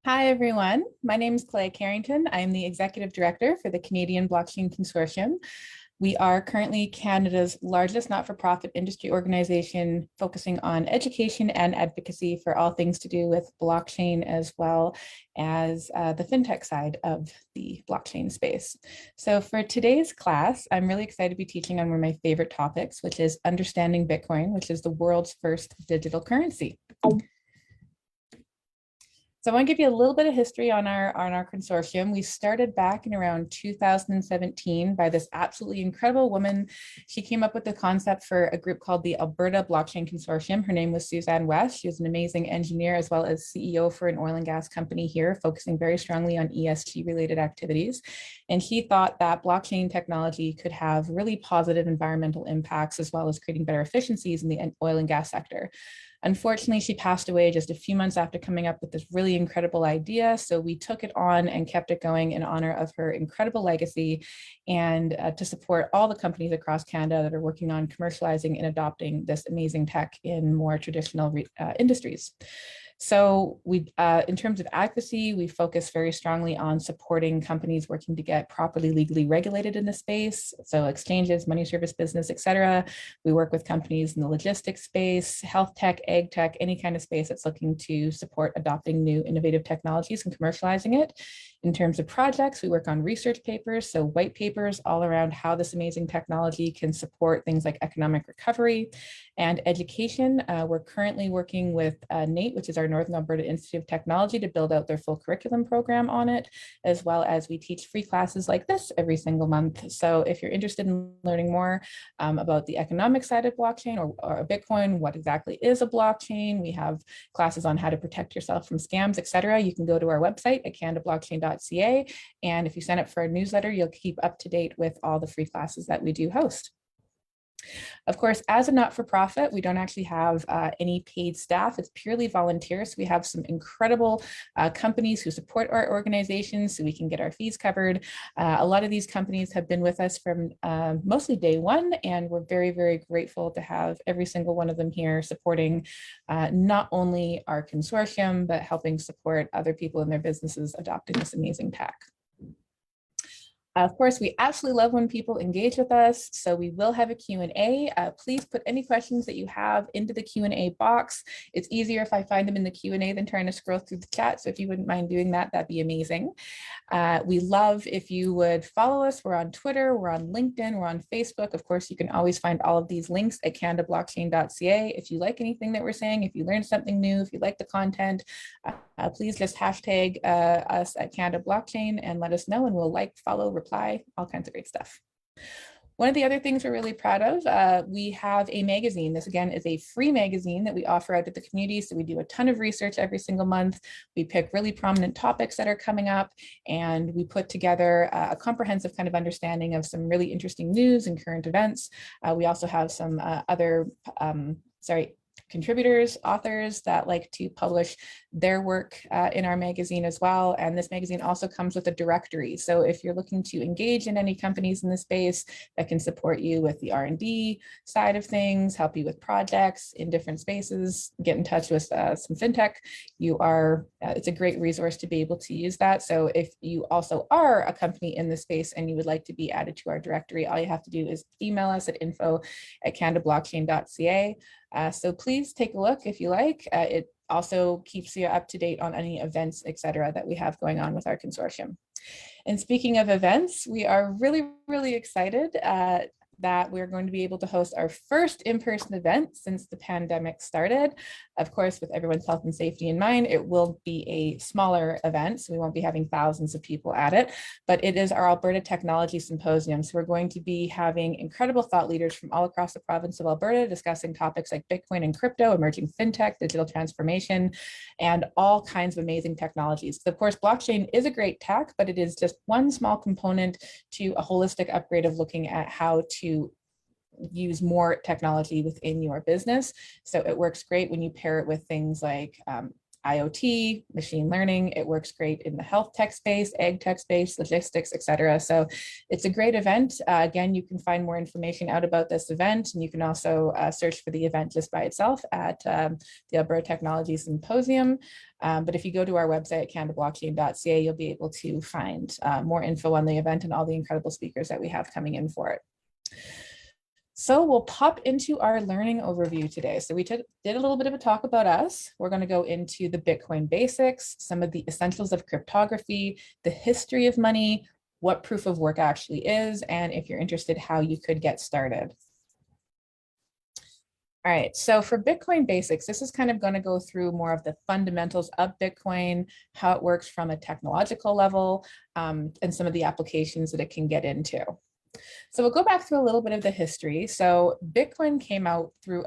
Hi, everyone. My name is Clay Carrington. I'm the Executive Director for the Canadian Blockchain Consortium. We are currently Canada's largest not-for-profit industry organization focusing on education and advocacy for all things to do with blockchain as well as the fintech side of the blockchain space. So for today's class, I'm really excited to be teaching on one of my favorite topics, which is understanding Bitcoin, which is the world's first digital currency. So I want to give you a little bit of history on our consortium. We started back in around 2017 by this absolutely incredible woman. She came up with the concept for a group called the Alberta Blockchain Consortium. Her name was Suzanne West. She was an amazing engineer as well as CEO for an oil and gas company here, focusing very strongly on ESG related activities. And she thought that blockchain technology could have really positive environmental impacts as well as creating better efficiencies in the oil and gas sector. Unfortunately, she passed away just a few months after coming up with this really incredible idea. So we took it on and kept it going in honor of her incredible legacy and to support all the companies across Canada that are working on commercializing and adopting this amazing tech in more traditional industries. So in terms of advocacy, we focus very strongly on supporting companies working to get properly legally regulated in the space. So exchanges, money service business, et cetera. We work with companies in the logistics space, health tech, ag tech, any kind of space that's looking to support adopting new innovative technologies and commercializing it. In terms of projects, we work on research papers, so white papers all around how this amazing technology can support things like economic recovery and education. We're currently working with NATE, which is our Northern Alberta Institute of Technology, to build out their full curriculum program on it, as well as we teach free classes like this every single month. So if you're interested in learning more about the economic side of blockchain or Bitcoin, what exactly is a blockchain, we have classes on how to protect yourself from scams, et cetera. You can go to our website at canadablockchain.ca. And if you sign up for our newsletter, you'll keep up to date with all the free classes that we do host. Of course, as a not-for-profit, we don't actually have any paid staff. It's purely volunteer. So we have some incredible companies who support our organization so we can get our fees covered. A lot of these companies have been with us from mostly day one, and we're very, very grateful to have every single one of them here supporting not only our consortium, but helping support other people in their businesses adopting this amazing tech. Of course, we absolutely love when people engage with us, so we will have a Q&A. Please put any questions that you have into the Q&A box. It's easier if I find them in the Q&A than trying to scroll through the chat, so if you wouldn't mind doing that, that'd be amazing. We love if you would follow us. We're on Twitter, we're on LinkedIn, we're on Facebook. Of course, you can always find all of these links at canadablockchain.ca. If you like anything that we're saying, if you learned something new, if you like the content, please just hashtag us at Canada Blockchain and let us know, and we'll like, follow, reply, all kinds of great stuff. One of the other things we're really proud of, we have a magazine. This, again, is a free magazine that we offer out to the community. So we do a ton of research every single month. We pick really prominent topics that are coming up, and we put together a comprehensive kind of understanding of some really interesting news and current events. We also have some other, contributors, authors that like to publish their work in our magazine as well. And this magazine also comes with a directory. So if you're looking to engage in any companies in the space that can support you with the R&D side of things, help you with projects in different spaces, get in touch with some fintech, it's a great resource to be able to use that. So if you also are a company in the space and you would like to be added to our directory, all you have to do is email us at info@canadablockchain.ca. So please take a look if you like. It also keeps you up to date on any events, et cetera, that we have going on with our consortium. And speaking of events, we are really, really excited that we're going to be able to host our first in-person event since the pandemic started. Of course, with everyone's health and safety in mind, it will be a smaller event, so we won't be having thousands of people at it, but it is our Alberta Technology Symposium. So we're going to be having incredible thought leaders from all across the province of Alberta discussing topics like Bitcoin and crypto, emerging fintech, digital transformation, and all kinds of amazing technologies. Of course, blockchain is a great tech, but it is just one small component to a holistic upgrade of looking at how to use more technology within your business. So it works great when you pair it with things like IoT, machine learning. It works great in the health tech space, ag tech space, logistics, etc. So it's a great event. Again, you can find more information out about this event, and you can also search for the event just by itself at the Alberta Technology Symposium. But if you go to our website, canadablockchain.ca, you'll be able to find more info on the event and all the incredible speakers that we have coming in for it. So we'll pop into our learning overview today. So we did a little bit of a talk about us. We're going to go into the Bitcoin basics, some of the essentials of cryptography, the history of money, what proof of work actually is, and if you're interested, how you could get started. All right, so for Bitcoin basics, this is kind of going to go through more of the fundamentals of Bitcoin, how it works from a technological level, and some of the applications that it can get into. So we'll go back through a little bit of the history. So Bitcoin came out through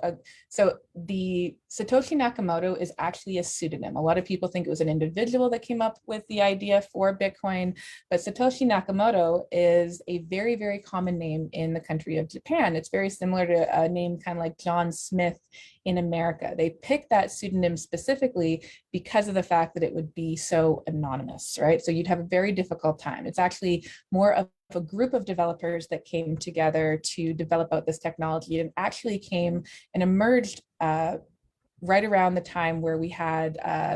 so the Satoshi Nakamoto is actually a pseudonym. A lot of people think it was an individual that came up with the idea for Bitcoin, but Satoshi Nakamoto is a very, very common name in the country of Japan. It's very similar to a name kind of like John Smith in America. They picked that pseudonym specifically because of the fact that it would be so anonymous, right? So you'd have a very difficult time. It's actually more of a group of developers that came together to develop out this technology, and actually came and emerged right around the time where we had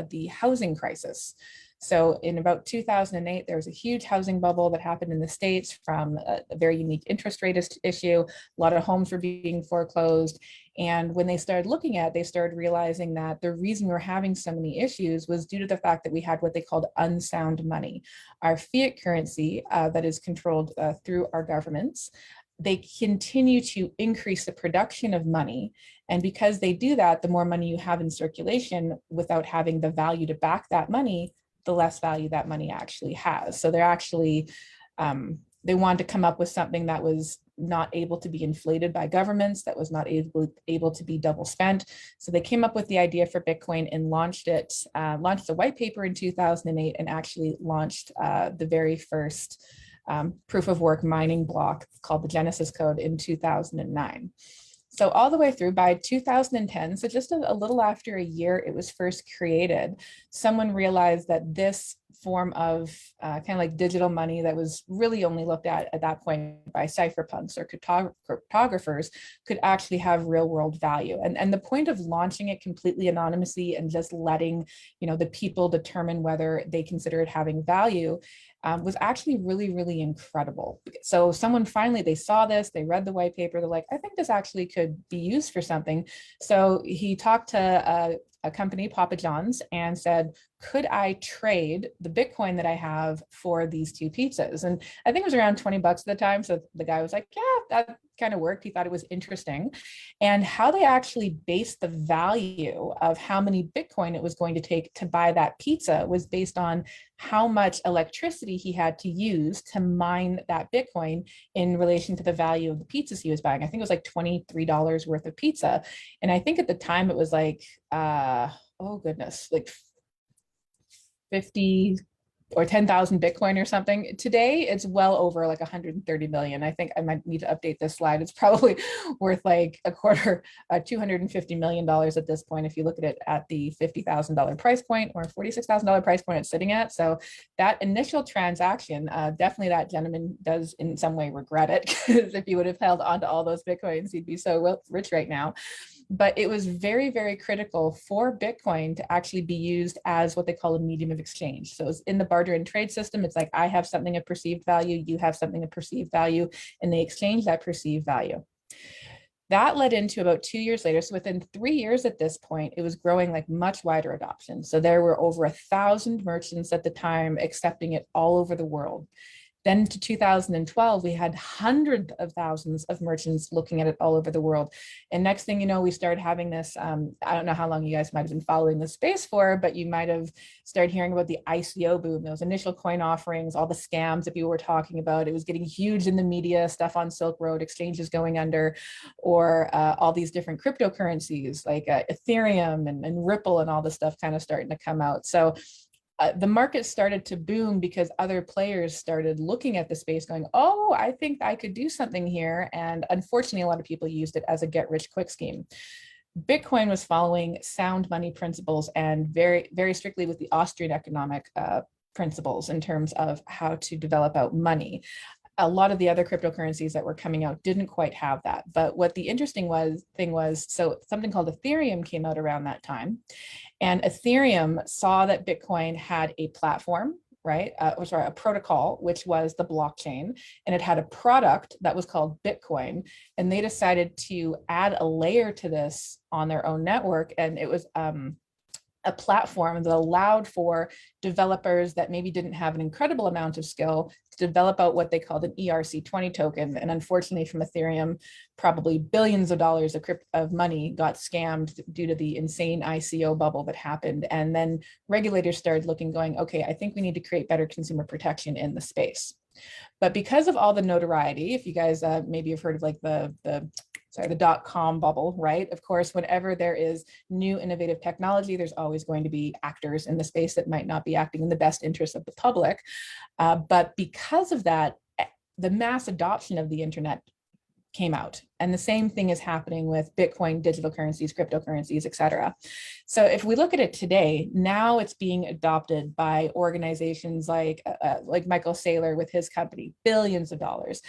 the housing crisis. So in about 2008, there was a huge housing bubble that happened in the States from a very unique interest rate issue. A lot of homes were being foreclosed. And when they started looking at it, they started realizing that the reason we were having so many issues was due to the fact that we had what they called unsound money. Our fiat currency that is controlled through our governments, they continue to increase the production of money. And because they do that, the more money you have in circulation without having the value to back that money, the less value that money actually has. So they're actually, they wanted to come up with something that was not able to be inflated by governments, that was not able to be double spent. So they came up with the idea for Bitcoin and launched it, launched a white paper in 2008, and actually launched the very first proof of work mining block called the Genesis Code in 2009. So all the way through by 2010, so just a little after a year it was first created, someone realized that this form of kind of like digital money that was really only looked at that point by cypherpunks or cryptographers could actually have real world value. And the point of launching it completely anonymously and just letting, you know, the people determine whether they consider it having value was actually really, really incredible. So someone finally, they saw this, they read the white paper, they're like, I think this actually could be used for something. So he talked to a company, Papa John's, and said, could I trade the Bitcoin that I have for these two pizzas? And I think it was around 20 bucks at the time. So the guy was like, yeah, that kind of worked. He thought it was interesting. And how they actually based the value of how many Bitcoin it was going to take to buy that pizza was based on how much electricity he had to use to mine that Bitcoin in relation to the value of the pizzas he was buying. I think it was like $23 worth of pizza. And I think at the time it was like, oh goodness, like 50 or 10,000 Bitcoin or something. Today, it's well over like 130 million. I think I might need to update this slide. It's probably worth like $250 million at this point, if you look at it at the $50,000 price point or $46,000 price point it's sitting at. So that initial transaction, definitely that gentleman does in some way regret it, because if you would have held on to all those Bitcoins, he'd be so rich right now. But it was very, very critical for Bitcoin to actually be used as what they call a medium of exchange. So it's in the barter and trade system. It's like, I have something of perceived value, you have something of perceived value, and they exchange that perceived value. That led into about 2 years later. So within 3 years at this point, it was growing like much wider adoption. So there were over 1,000 merchants at the time accepting it all over the world. Then to 2012, we had hundreds of thousands of merchants looking at it all over the world. And next thing you know, we started having this, I don't know how long you guys might have been following this space for, but you might have started hearing about the ICO boom, those initial coin offerings, all the scams that people were talking about. It was getting huge in the media, stuff on Silk Road, exchanges going under, or all these different cryptocurrencies like Ethereum and Ripple and all this stuff kind of starting to come out. So the market started to boom because other players started looking at the space going, oh, I think I could do something here. And unfortunately, a lot of people used it as a get rich quick scheme. Bitcoin was following sound money principles and very, very strictly with the Austrian economic principles in terms of how to develop out money. A lot of the other cryptocurrencies that were coming out didn't quite have that. But what the interesting thing was, so something called Ethereum came out around that time, and Ethereum saw that Bitcoin had a platform, right? A protocol, which was the blockchain, and it had a product that was called Bitcoin. And they decided to add a layer to this on their own network. And it was a platform that allowed for developers that maybe didn't have an incredible amount of skill to develop out what they called an ERC20 token. And unfortunately from Ethereum, probably billions of dollars of money got scammed due to the insane ICO bubble that happened. And then regulators started looking, going, okay, I think we need to create better consumer protection in the space. But because of all the notoriety, if you guys maybe have heard of like the dot-com bubble, right? Of course, whenever there is new innovative technology, there's always going to be actors in the space that might not be acting in the best interest of the public. But because of that, the mass adoption of the internet came out. And the same thing is happening with Bitcoin, digital currencies, cryptocurrencies, et cetera. So if we look at it today, now it's being adopted by organizations like Michael Saylor with his company, billions of dollars.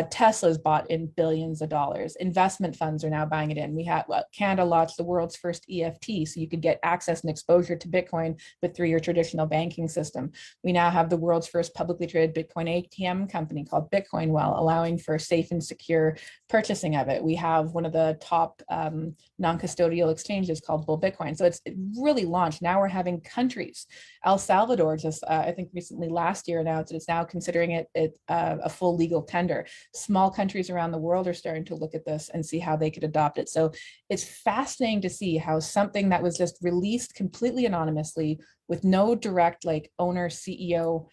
Tesla's bought in billions of dollars. Investment funds are now buying it in. We have Canada launched the world's first EFT, so you could get access and exposure to Bitcoin, but through your traditional banking system. We now have the world's first publicly traded Bitcoin ATM company called Bitcoin Well, allowing for safe and secure purchasing of it. We have one of the top non-custodial exchanges called Bull Bitcoin. So it really launched. Now we're having countries. El Salvador just, I think recently last year announced it's now considering it a full legal tender. Small countries around the world are starting to look at this and see how they could adopt it. So it's fascinating to see how something that was just released completely anonymously with no direct like owner, CEO,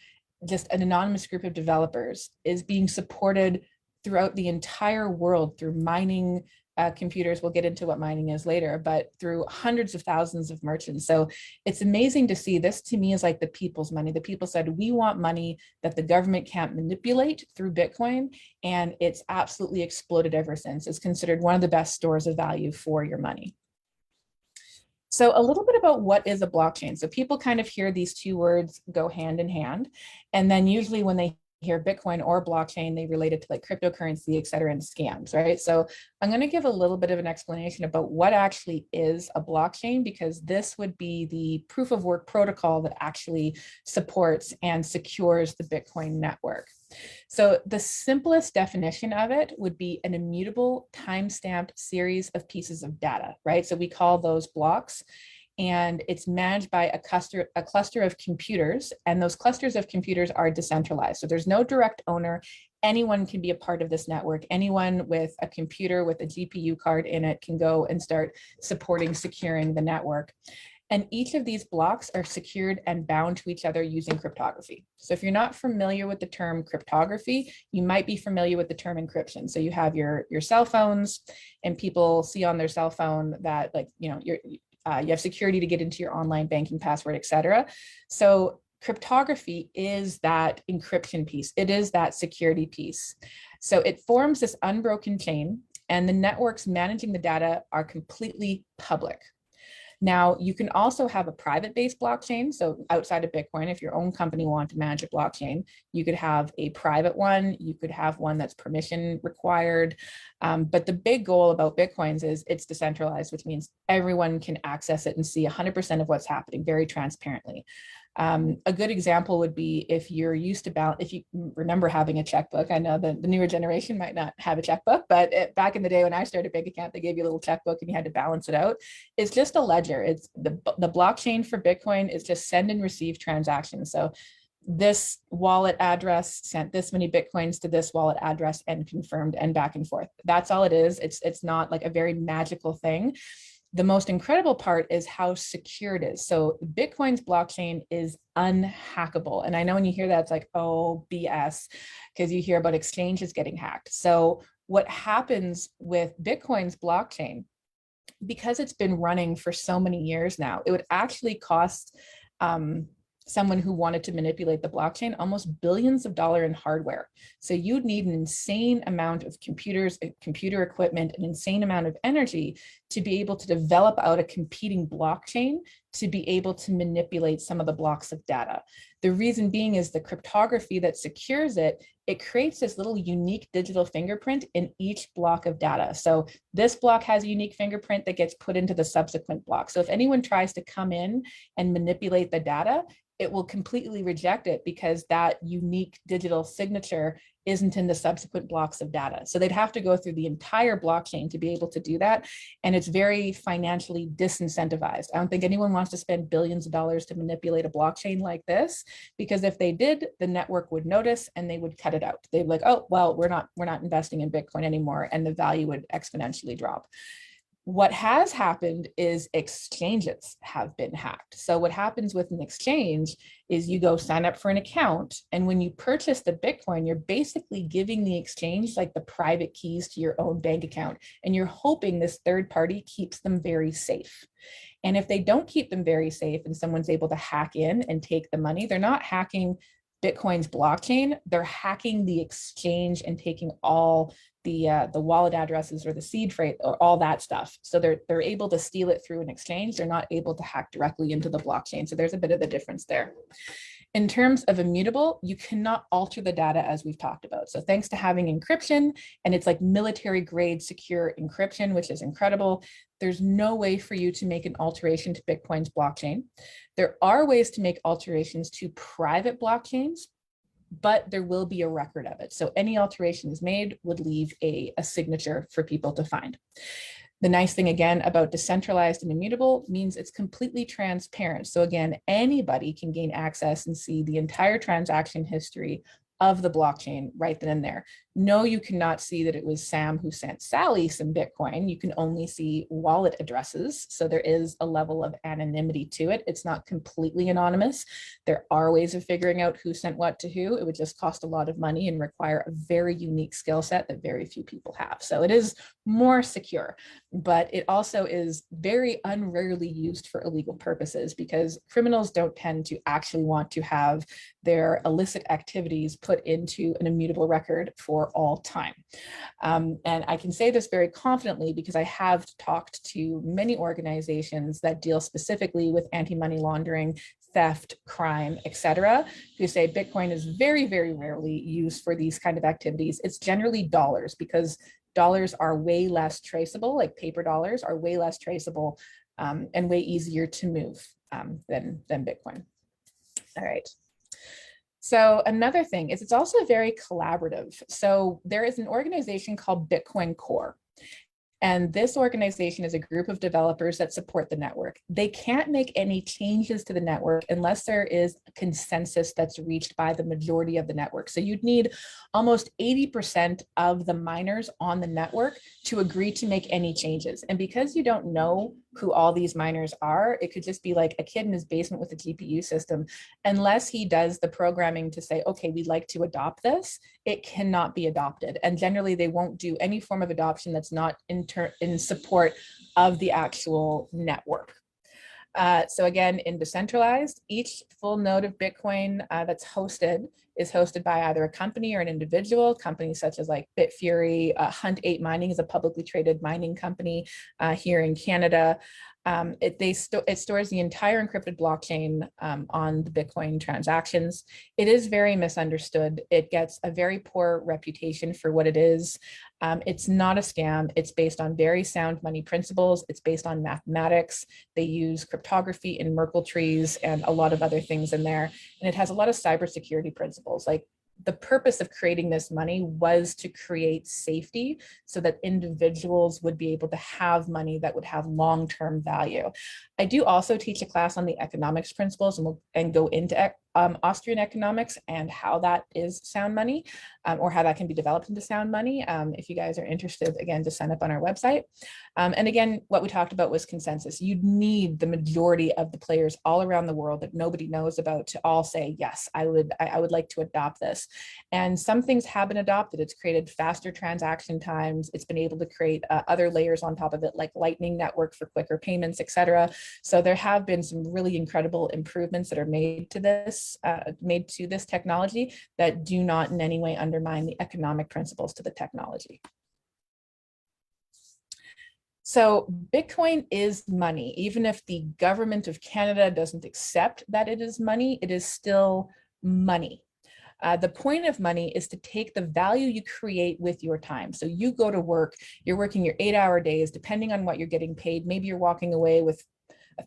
just an anonymous group of developers is being supported throughout the entire world through mining computers. We'll get into what mining is later, but through hundreds of thousands of merchants. So it's amazing to see. This to me is like the people's money. The people said, we want money that the government can't manipulate through Bitcoin. And it's absolutely exploded ever since. It's considered one of the best stores of value for your money. So a little bit about what is a blockchain. So people kind of hear these two words go hand in hand. And then usually when they hear Bitcoin or blockchain, they relate it to like cryptocurrency, et cetera, and scams, right? So I'm going to give a little bit of an explanation about what actually is a blockchain, because this would be the proof of work protocol that actually supports and secures the Bitcoin network. So the simplest definition of it would be an immutable time-stamped series of pieces of data, right? So we call those blocks. And it's managed by a cluster of computers, and those clusters of computers are decentralized. So there's no direct owner. Anyone can be a part of this network. Anyone with a computer with a GPU card in it can go and start supporting securing the network. And each of these blocks are secured and bound to each other using cryptography. So if you're not familiar with the term cryptography, you might be familiar with the term encryption. So you have your cell phones, and people see on their cell phone that, like, you have security to get into your online banking password, et cetera. So cryptography is that encryption piece. It is that security piece. So it forms this unbroken chain, and the networks managing the data are completely public. Now, you can also have a private-based blockchain. So outside of Bitcoin, if your own company wanted to manage a blockchain, you could have a private one. You could have one that's permission required. But the big goal about Bitcoins is it's decentralized, which means everyone can access it and see 100% of what's happening very transparently. A good example would be if you're used to if you remember having a checkbook. I know the newer generation might not have a checkbook, but back in the day when I started a bank account, they gave you a little checkbook and you had to balance it out. It's just a ledger. It's the blockchain for Bitcoin is just send and receive transactions. So this wallet address sent this many Bitcoins to this wallet address and confirmed, and back and forth. That's all it is. It's not like a very magical thing. The most incredible part is how secure it is. So Bitcoin's blockchain is unhackable. And I know when you hear that, it's like, oh, BS, because you hear about exchanges getting hacked. So what happens with Bitcoin's blockchain, because it's been running for so many years now, it would actually cost someone who wanted to manipulate the blockchain almost billions of dollars in hardware. So you'd need an insane amount of computers, computer equipment, an insane amount of energy to be able to develop out a competing blockchain to be able to manipulate some of the blocks of data. The reason being is the cryptography that secures it, it creates this little unique digital fingerprint in each block of data. So this block has a unique fingerprint that gets put into the subsequent block. So if anyone tries to come in and manipulate the data, it will completely reject it because that unique digital signature isn't in the subsequent blocks of data. So they'd have to go through the entire blockchain to be able to do that. And it's very financially disincentivized. I don't think anyone wants to spend billions of dollars to manipulate a blockchain like this, because if they did, the network would notice and they would cut it out. They'd be like, oh, well, we're not investing in Bitcoin anymore, and the value would exponentially drop. What has happened is exchanges have been hacked. So what happens with an exchange is you go sign up for an account, and when you purchase the Bitcoin, you're basically giving the exchange like the private keys to your own bank account, and you're hoping this third party keeps them very safe. And if they don't keep them very safe and someone's able to hack in and take the money, they're not hacking Bitcoin's blockchain, they're hacking the exchange and taking all the wallet addresses or the seed phrase or all that stuff. So they're able to steal it through an exchange. They're not able to hack directly into the blockchain. So there's a bit of a difference there. In terms of immutable, you cannot alter the data as we've talked about. So thanks to having encryption, and it's like military grade secure encryption, which is incredible, there's no way for you to make an alteration to Bitcoin's blockchain. There are ways to make alterations to private blockchains, but there will be a record of it. So any alterations made would leave a signature for people to find. The nice thing again about decentralized and immutable means it's completely transparent. So again, anybody can gain access and see the entire transaction history of the blockchain right then and there. No, you cannot see that it was Sam who sent Sally some Bitcoin. You can only see wallet addresses. So there is a level of anonymity to it. It's not completely anonymous. There are ways of figuring out who sent what to who. It would just cost a lot of money and require a very unique skill set that very few people have. So it is more secure, but it also is very unrarely used for illegal purposes because criminals don't tend to actually want to have their illicit activities put into an immutable record for all time. And I can say this very confidently because I have talked to many organizations that deal specifically with anti-money laundering, theft, crime, etc., who say Bitcoin is very, very rarely used for these kind of activities. It's generally dollars because dollars are way less traceable, like paper dollars are way less traceable and way easier to move than Bitcoin. All right. So another thing is it's also very collaborative. So there is an organization called Bitcoin Core. And this organization is a group of developers that support the network. They can't make any changes to the network unless there is a consensus that's reached by the majority of the network. So you'd need almost 80% of the miners on the network to agree to make any changes. And because you don't know who all these miners are, it could just be like a kid in his basement with a GPU system. Unless he does the programming to say, okay, we'd like to adopt this, it cannot be adopted. And generally they won't do any form of adoption that's not in support of the actual network. So again, in decentralized, each full node of Bitcoin that's hosted is hosted by either a company or an individual. Companies such as like Bitfury, Hunt 8 Mining is a publicly traded mining company here in Canada. It stores the entire encrypted blockchain on the Bitcoin transactions. It is very misunderstood. It gets a very poor reputation for what it is. It's not a scam. It's based on very sound money principles. It's based on mathematics. They use cryptography and Merkle trees and a lot of other things in there. And it has a lot of cybersecurity principles. Like the purpose of creating this money was to create safety so that individuals would be able to have money that would have long-term value. I do also teach a class on the economics principles and go into Austrian economics and how that is sound money or how that can be developed into sound money. If you guys are interested, again, just sign up on our website. And again, what we talked about was consensus. You'd need the majority of the players all around the world that nobody knows about to all say, yes, I would like to adopt this. And some things have been adopted. It's created faster transaction times. It's been able to create other layers on top of it, like Lightning Network for quicker payments, et cetera. So there have been some really incredible improvements that are made to this technology that do not in any way undermine the economic principles to the technology. So Bitcoin is money. Even if the government of Canada doesn't accept that it is money, it is still money. The point of money is to take the value you create with your time. So you go to work, you're working your 8-hour days, depending on what you're getting paid. Maybe you're walking away with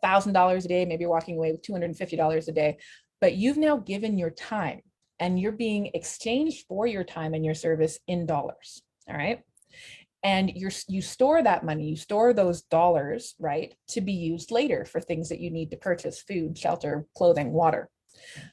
$1,000 a day, maybe you're walking away with $250 a day, but you've now given your time and you're being exchanged for your time and your service in dollars. All right. And you store that money, you store those dollars, right, to be used later for things that you need to purchase: food, shelter, clothing, water.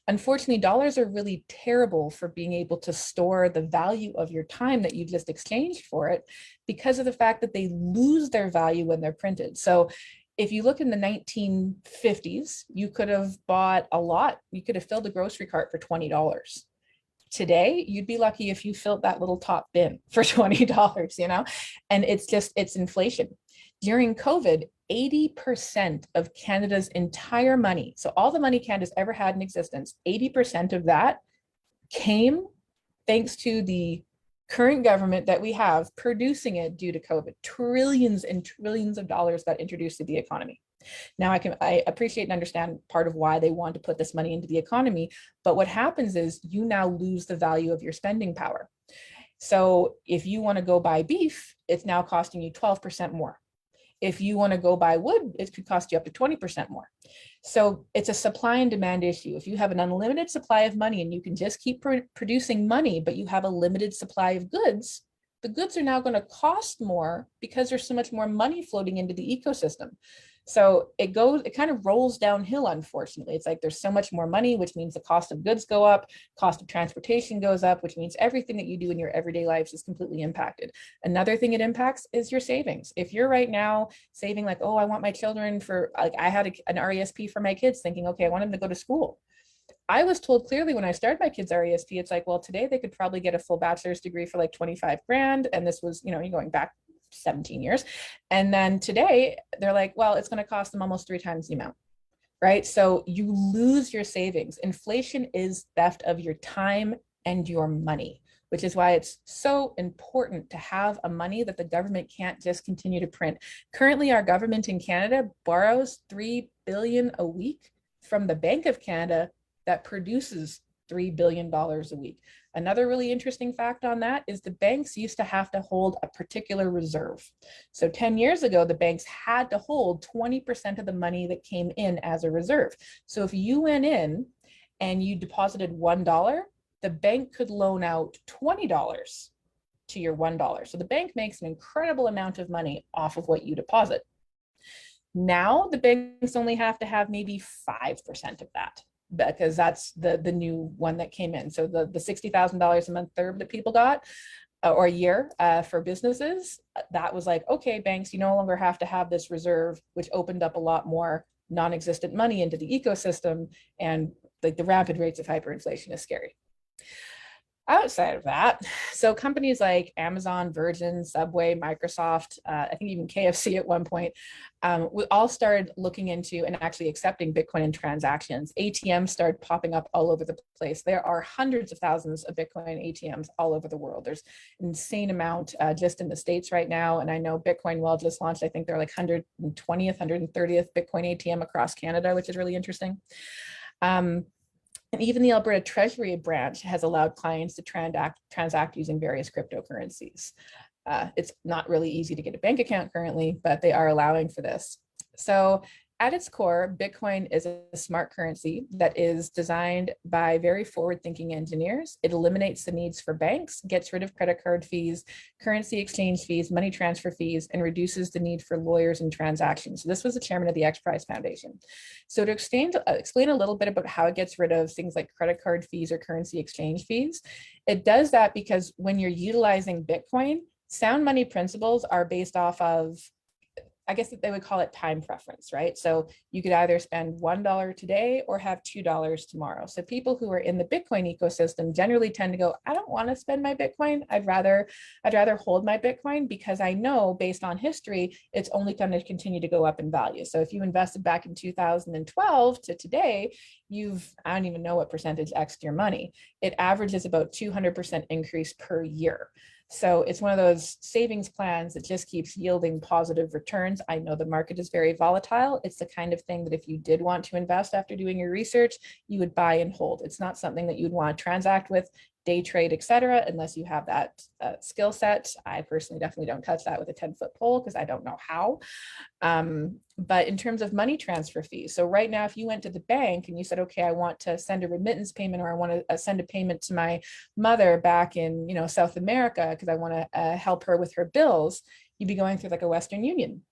Unfortunately, dollars are really terrible for being able to store the value of your time that you just exchanged for it, because of the fact that they lose their value when they're printed. So if you look in the 1950s, you could have bought a lot. You could have filled a grocery cart for $20. Today, you'd be lucky if you filled that little top bin for $20, and it's inflation. During COVID, 80% of Canada's entire money, so all the money Canada's ever had in existence, 80% of that came thanks to the current government that we have producing it due to COVID. Trillions and trillions of dollars got introduced to the economy. Now I appreciate and understand part of why they want to put this money into the economy, but what happens is you now lose the value of your spending power. So if you want to go buy beef, it's now costing you 12% more. If you want to go buy wood, it could cost you up to 20% more. So it's a supply and demand issue. If you have an unlimited supply of money and you can just keep producing money, but you have a limited supply of goods, the goods are now going to cost more because there's so much more money floating into the ecosystem. So it kind of rolls downhill, unfortunately. It's like there's so much more money, which means the cost of goods go up, cost of transportation goes up, which means everything that you do in your everyday lives is completely impacted. Another thing it impacts is your savings. If you're right now saving like, oh, I want my children for, like I had an RESP for my kids thinking, okay, I want them to go to school. I was told clearly when I started my kids' RESP, it's like, well, today they could probably get a full bachelor's degree for like 25 grand. And this was, you're going back 17 years. And then today they're like, well, it's going to cost them almost 3 times the amount, right? So you lose your savings. Inflation is theft of your time and your money, which is why it's so important to have a money that the government can't just continue to print. Currently, our government in Canada borrows $3 billion a week from the Bank of Canada that produces $3 billion a week. Another really interesting fact on that is the banks used to have to hold a particular reserve. So 10 years ago, the banks had to hold 20% of the money that came in as a reserve. So if you went in and you deposited $1, the bank could loan out $20 to your $1. So the bank makes an incredible amount of money off of what you deposit. Now the banks only have to have maybe 5% of that, because that's the new one that came in. So the $60,000 a month THRB that people got, or a year for businesses, that was like, okay, banks, you no longer have to have this reserve, which opened up a lot more non-existent money into the ecosystem, and like the rapid rates of hyperinflation is scary. Outside of that, so companies like Amazon, Virgin, Subway, Microsoft, I think even KFC at one point, we all started looking into and actually accepting Bitcoin in transactions. ATMs started popping up all over the place. There are hundreds of thousands of Bitcoin ATMs all over the world. There's an insane amount just in the States right now. And I know Bitcoin Well just launched, I think they're like 120th, 130th Bitcoin ATM across Canada, which is really interesting. And even the Alberta Treasury branch has allowed clients to transact using various cryptocurrencies. It's not really easy to get a bank account currently, but they are allowing for this. So at its core, Bitcoin is a smart currency that is designed by very forward-thinking engineers. It eliminates the needs for banks, gets rid of credit card fees, currency exchange fees, money transfer fees, and reduces the need for lawyers and transactions. So this was the chairman of the X Prize Foundation. So to explain a little bit about how it gets rid of things like credit card fees or currency exchange fees, it does that because when you're utilizing Bitcoin, sound money principles are based off of, I guess they would call it time preference, right? So you could either spend $1 today or have $2 tomorrow. So people who are in the Bitcoin ecosystem generally tend to go, I don't want to spend my Bitcoin. I'd rather hold my Bitcoin, because I know based on history, it's only going to continue to go up in value. So if you invested back in 2012 to today, I don't even know what percentage X'd your money. It averages about 200% increase per year. So it's one of those savings plans that just keeps yielding positive returns. I know the market is very volatile. It's the kind of thing that if you did want to invest after doing your research, you would buy and hold. It's not something that you would want to transact with, day trade, etc., unless you have that skill set. I personally definitely don't touch that with a 10-foot pole because I don't know how. But in terms of money transfer fees, so right now, if you went to the bank and you said, okay, I want to send a remittance payment, or I want to send a payment to my mother back in, South America, because I want to help her with her bills, you'd be going through like a Western Union.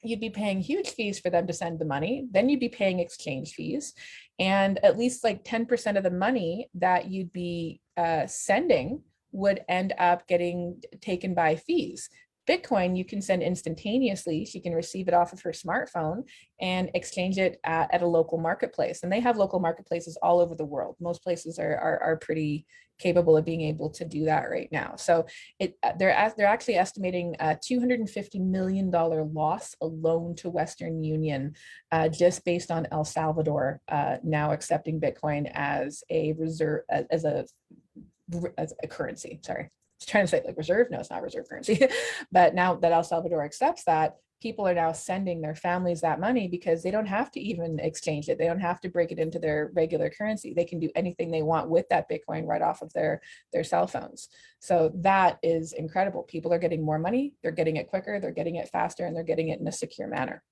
You'd be paying huge fees for them to send the money. Then you'd be paying exchange fees. And at least like 10% of the money that you'd be sending would end up getting taken by fees. Bitcoin, you can send instantaneously. She can receive it off of her smartphone and exchange it at a local marketplace. And they have local marketplaces all over the world. Most places are pretty capable of being able to do that right now. So they're actually estimating a $250 million loss alone to Western Union, just based on El Salvador now accepting Bitcoin as a reserve, as a currency. Sorry, I was trying to say like reserve. No, it's not reserve currency. But now that El Salvador accepts that, people are now sending their families that money because they don't have to even exchange it. They don't have to break it into their regular currency. They can do anything they want with that Bitcoin right off of their cell phones. So that is incredible. People are getting more money. They're getting it quicker. They're getting it faster, and they're getting it in a secure manner.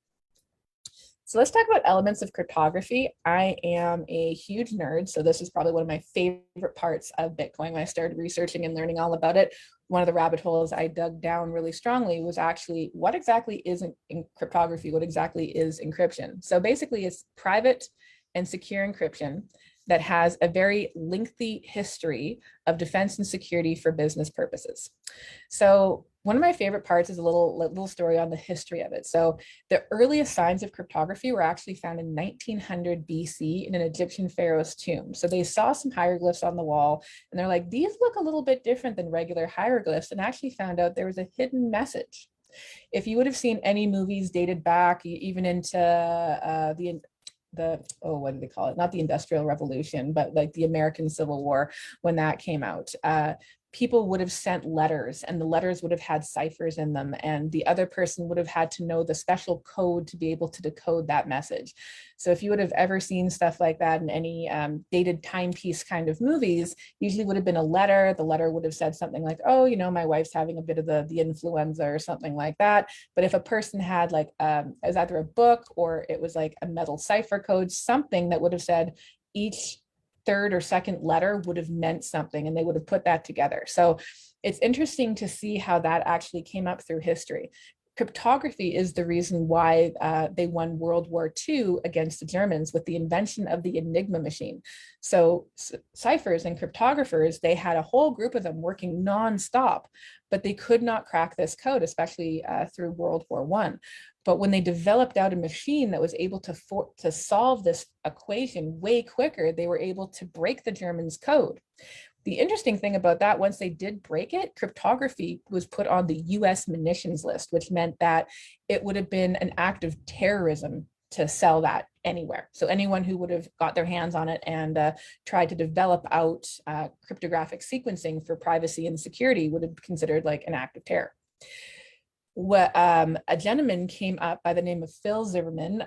So let's talk about elements of cryptography. I am a huge nerd, so this is probably one of my favorite parts of Bitcoin. When I started researching and learning all about it, one of the rabbit holes I dug down really strongly was actually what exactly is in cryptography, what exactly is encryption. So basically it's private and secure encryption that has a very lengthy history of defense and security for business purposes. So one of my favorite parts is a little story on the history of it. So the earliest signs of cryptography were actually found in 1900 BC in an Egyptian pharaoh's tomb. So they saw some hieroglyphs on the wall and they're like, these look a little bit different than regular hieroglyphs, and actually found out there was a hidden message. If you would have seen any movies dated back even into what do they call it? Not the Industrial Revolution, but like the American Civil War, when that came out, people would have sent letters, and the letters would have had ciphers in them, and the other person would have had to know the special code to be able to decode that message. So if you would have ever seen stuff like that in any dated timepiece kind of movies, usually would have been a letter. The letter would have said something like, oh, my wife's having a bit of the influenza or something like that. But if a person had like, it was either a book or it was like a metal cipher code, something that would have said each third or second letter would have meant something, and they would have put that together. So it's interesting to see how that actually came up through history. Cryptography is the reason why they won World War II against the Germans with the invention of the Enigma machine. So ciphers and cryptographers, they had a whole group of them working nonstop, but they could not crack this code, especially through World War I. But when they developed out a machine that was able to solve this equation way quicker, they were able to break the Germans' code. The interesting thing about that, once they did break it, cryptography was put on the US munitions list, which meant that it would have been an act of terrorism to sell that anywhere. So anyone who would have got their hands on it and tried to develop out cryptographic sequencing for privacy and security would have considered like an act of terror. A gentleman came up by the name of Phil Zimmerman.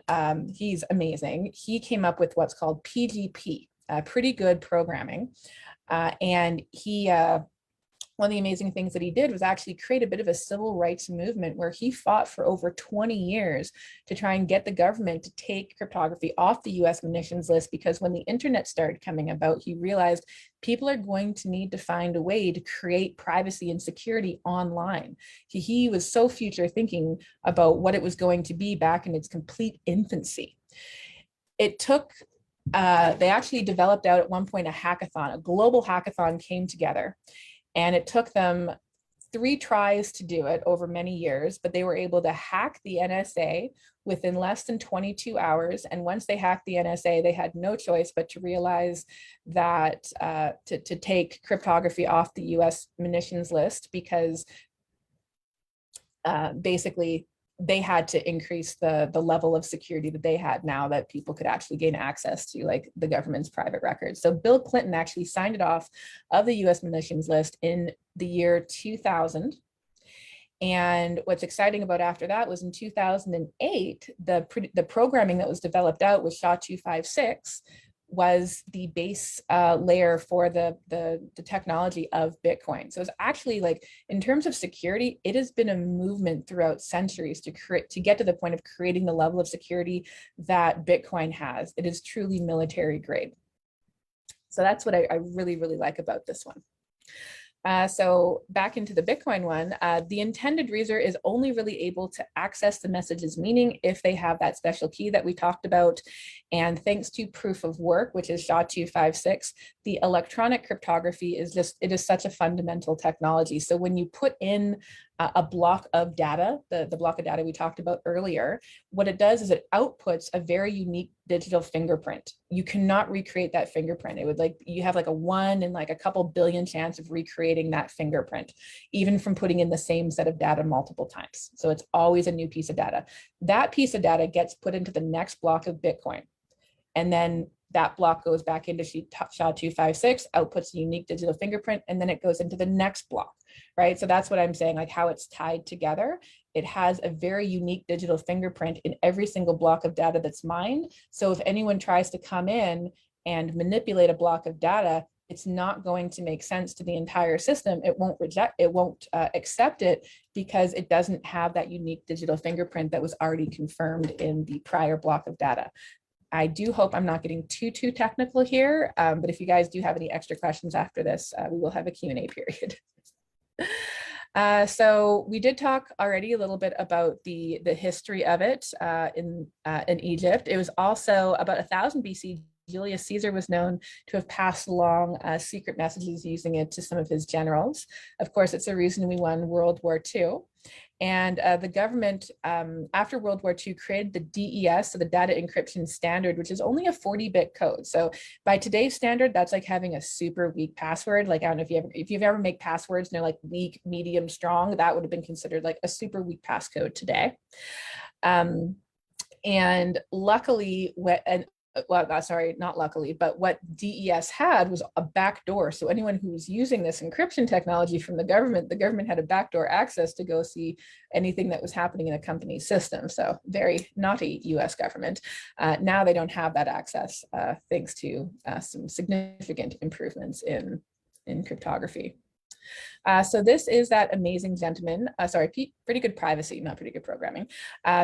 He's amazing. He came up with what's called PGP, pretty good programming. And he, one of the amazing things that he did was actually create a bit of a civil rights movement where he fought for over 20 years to try and get the government to take cryptography off the US munitions list, because when the internet started coming about, he realized people are going to need to find a way to create privacy and security online. He was so future thinking about what it was going to be back in its complete infancy. It took they actually developed out at one point a hackathon, a global hackathon came together, and it took them 3 tries to do it over many years, but they were able to hack the NSA within less than 22 hours. And once they hacked the NSA, they had no choice but to realize that to take cryptography off the US munitions list, because basically they had to increase the level of security that they had now that people could actually gain access to like the government's private records. So Bill Clinton actually signed it off of the US munitions list in the year 2000. And what's exciting about after that was in 2008, the programming that was developed out with SHA-256 was the base layer for the technology of Bitcoin. So it's actually like, in terms of security, it has been a movement throughout centuries to get to the point of creating the level of security that Bitcoin has. It is truly military grade. So that's what I really, really like about this one. So back into the Bitcoin one, the intended user is only really able to access the message's meaning if they have that special key that we talked about. And thanks to proof of work, which is SHA-256, the electronic cryptography is it is such a fundamental technology. So when you put in a block of data, the block of data we talked about earlier, what it does is it outputs a very unique digital fingerprint. You cannot recreate that fingerprint. It would you have like a 1 in like a couple billion chance of recreating that fingerprint, even from putting in the same set of data multiple times. So it's always a new piece of data. That piece of data gets put into the next block of Bitcoin. And then that block goes back into SHA-256, outputs a unique digital fingerprint, and then it goes into the next block, right? So that's what I'm saying, like how it's tied together. It has a very unique digital fingerprint in every single block of data that's mined. So if anyone tries to come in and manipulate a block of data, it's not going to make sense to the entire system. It won't accept it because it doesn't have that unique digital fingerprint that was already confirmed in the prior block of data. I do hope I'm not getting too technical here, but if you guys do have any extra questions after this, we will have a Q&A period. So we did talk already a little bit about the history of it in Egypt. It was also about 1000 BC. Julius Caesar was known to have passed along secret messages using it to some of his generals. Of course, it's the reason we won World War II. And the government, after World War II, created the DES, so the Data Encryption Standard, which is only a 40-bit code. So by today's standard, that's like having a super weak password. Like, I don't know if you've ever made passwords, and they're like weak, medium, strong, that would have been considered like a super weak passcode today. And luckily, well, sorry, not luckily, but what DES had was a backdoor. So anyone who was using this encryption technology from the government had a backdoor access to go see anything that was happening in a company's system. So very naughty US government. Now they don't have that access thanks to some significant improvements in cryptography. So this is that amazing gentleman, pretty good privacy, not pretty good programming.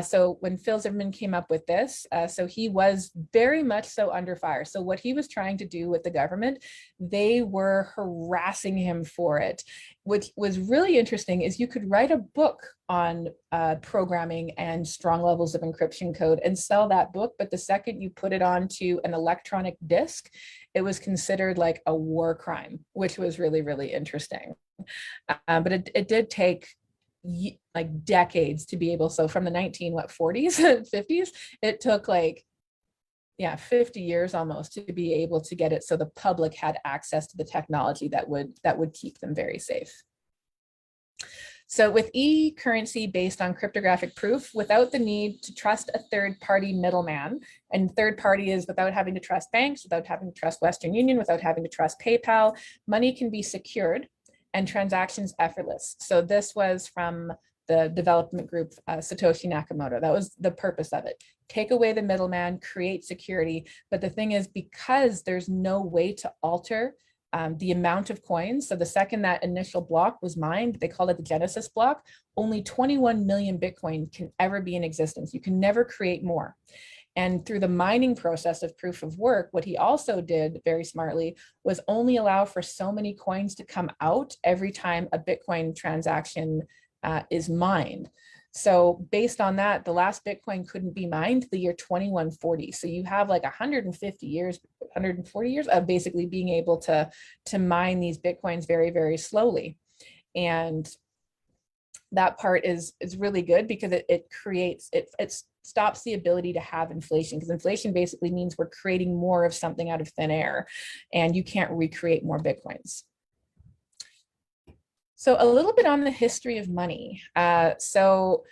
So when Phil Zimmermann came up with this, so he was very much so under fire. So what he was trying to do with the government, they were harassing him for it. What was really interesting is you could write a book on programming and strong levels of encryption code and sell that book, but the second you put it onto an electronic disk, it was considered like a war crime, which was really, really interesting. But it did take like decades to be able, so from the 40s and 50s, it took like 50 years almost to be able to get it so the public had access to the technology that would keep them very safe. So with e-currency based on cryptographic proof, without the need to trust a third-party middleman, and third party is without having to trust banks, without having to trust Western Union, without having to trust PayPal, money can be secured and transactions effortless. So this was from the development group, Satoshi Nakamoto. That was the purpose of it. Take away the middleman, create security. But the thing is, because there's no way to alter the amount of coins, so the second that initial block was mined, they called it the Genesis block, only 21 million Bitcoin can ever be in existence. You can never create more. And through the mining process of proof of work, what he also did very smartly was only allow for so many coins to come out every time a Bitcoin transaction is mined. So based on that, the last Bitcoin couldn't be mined the year 2140. So you have like 140 years of basically being able to mine these Bitcoins very, very slowly. And that part is really good because it stops the ability to have inflation, because inflation basically means we're creating more of something out of thin air and you can't recreate more Bitcoins. So a little bit on the history of money. So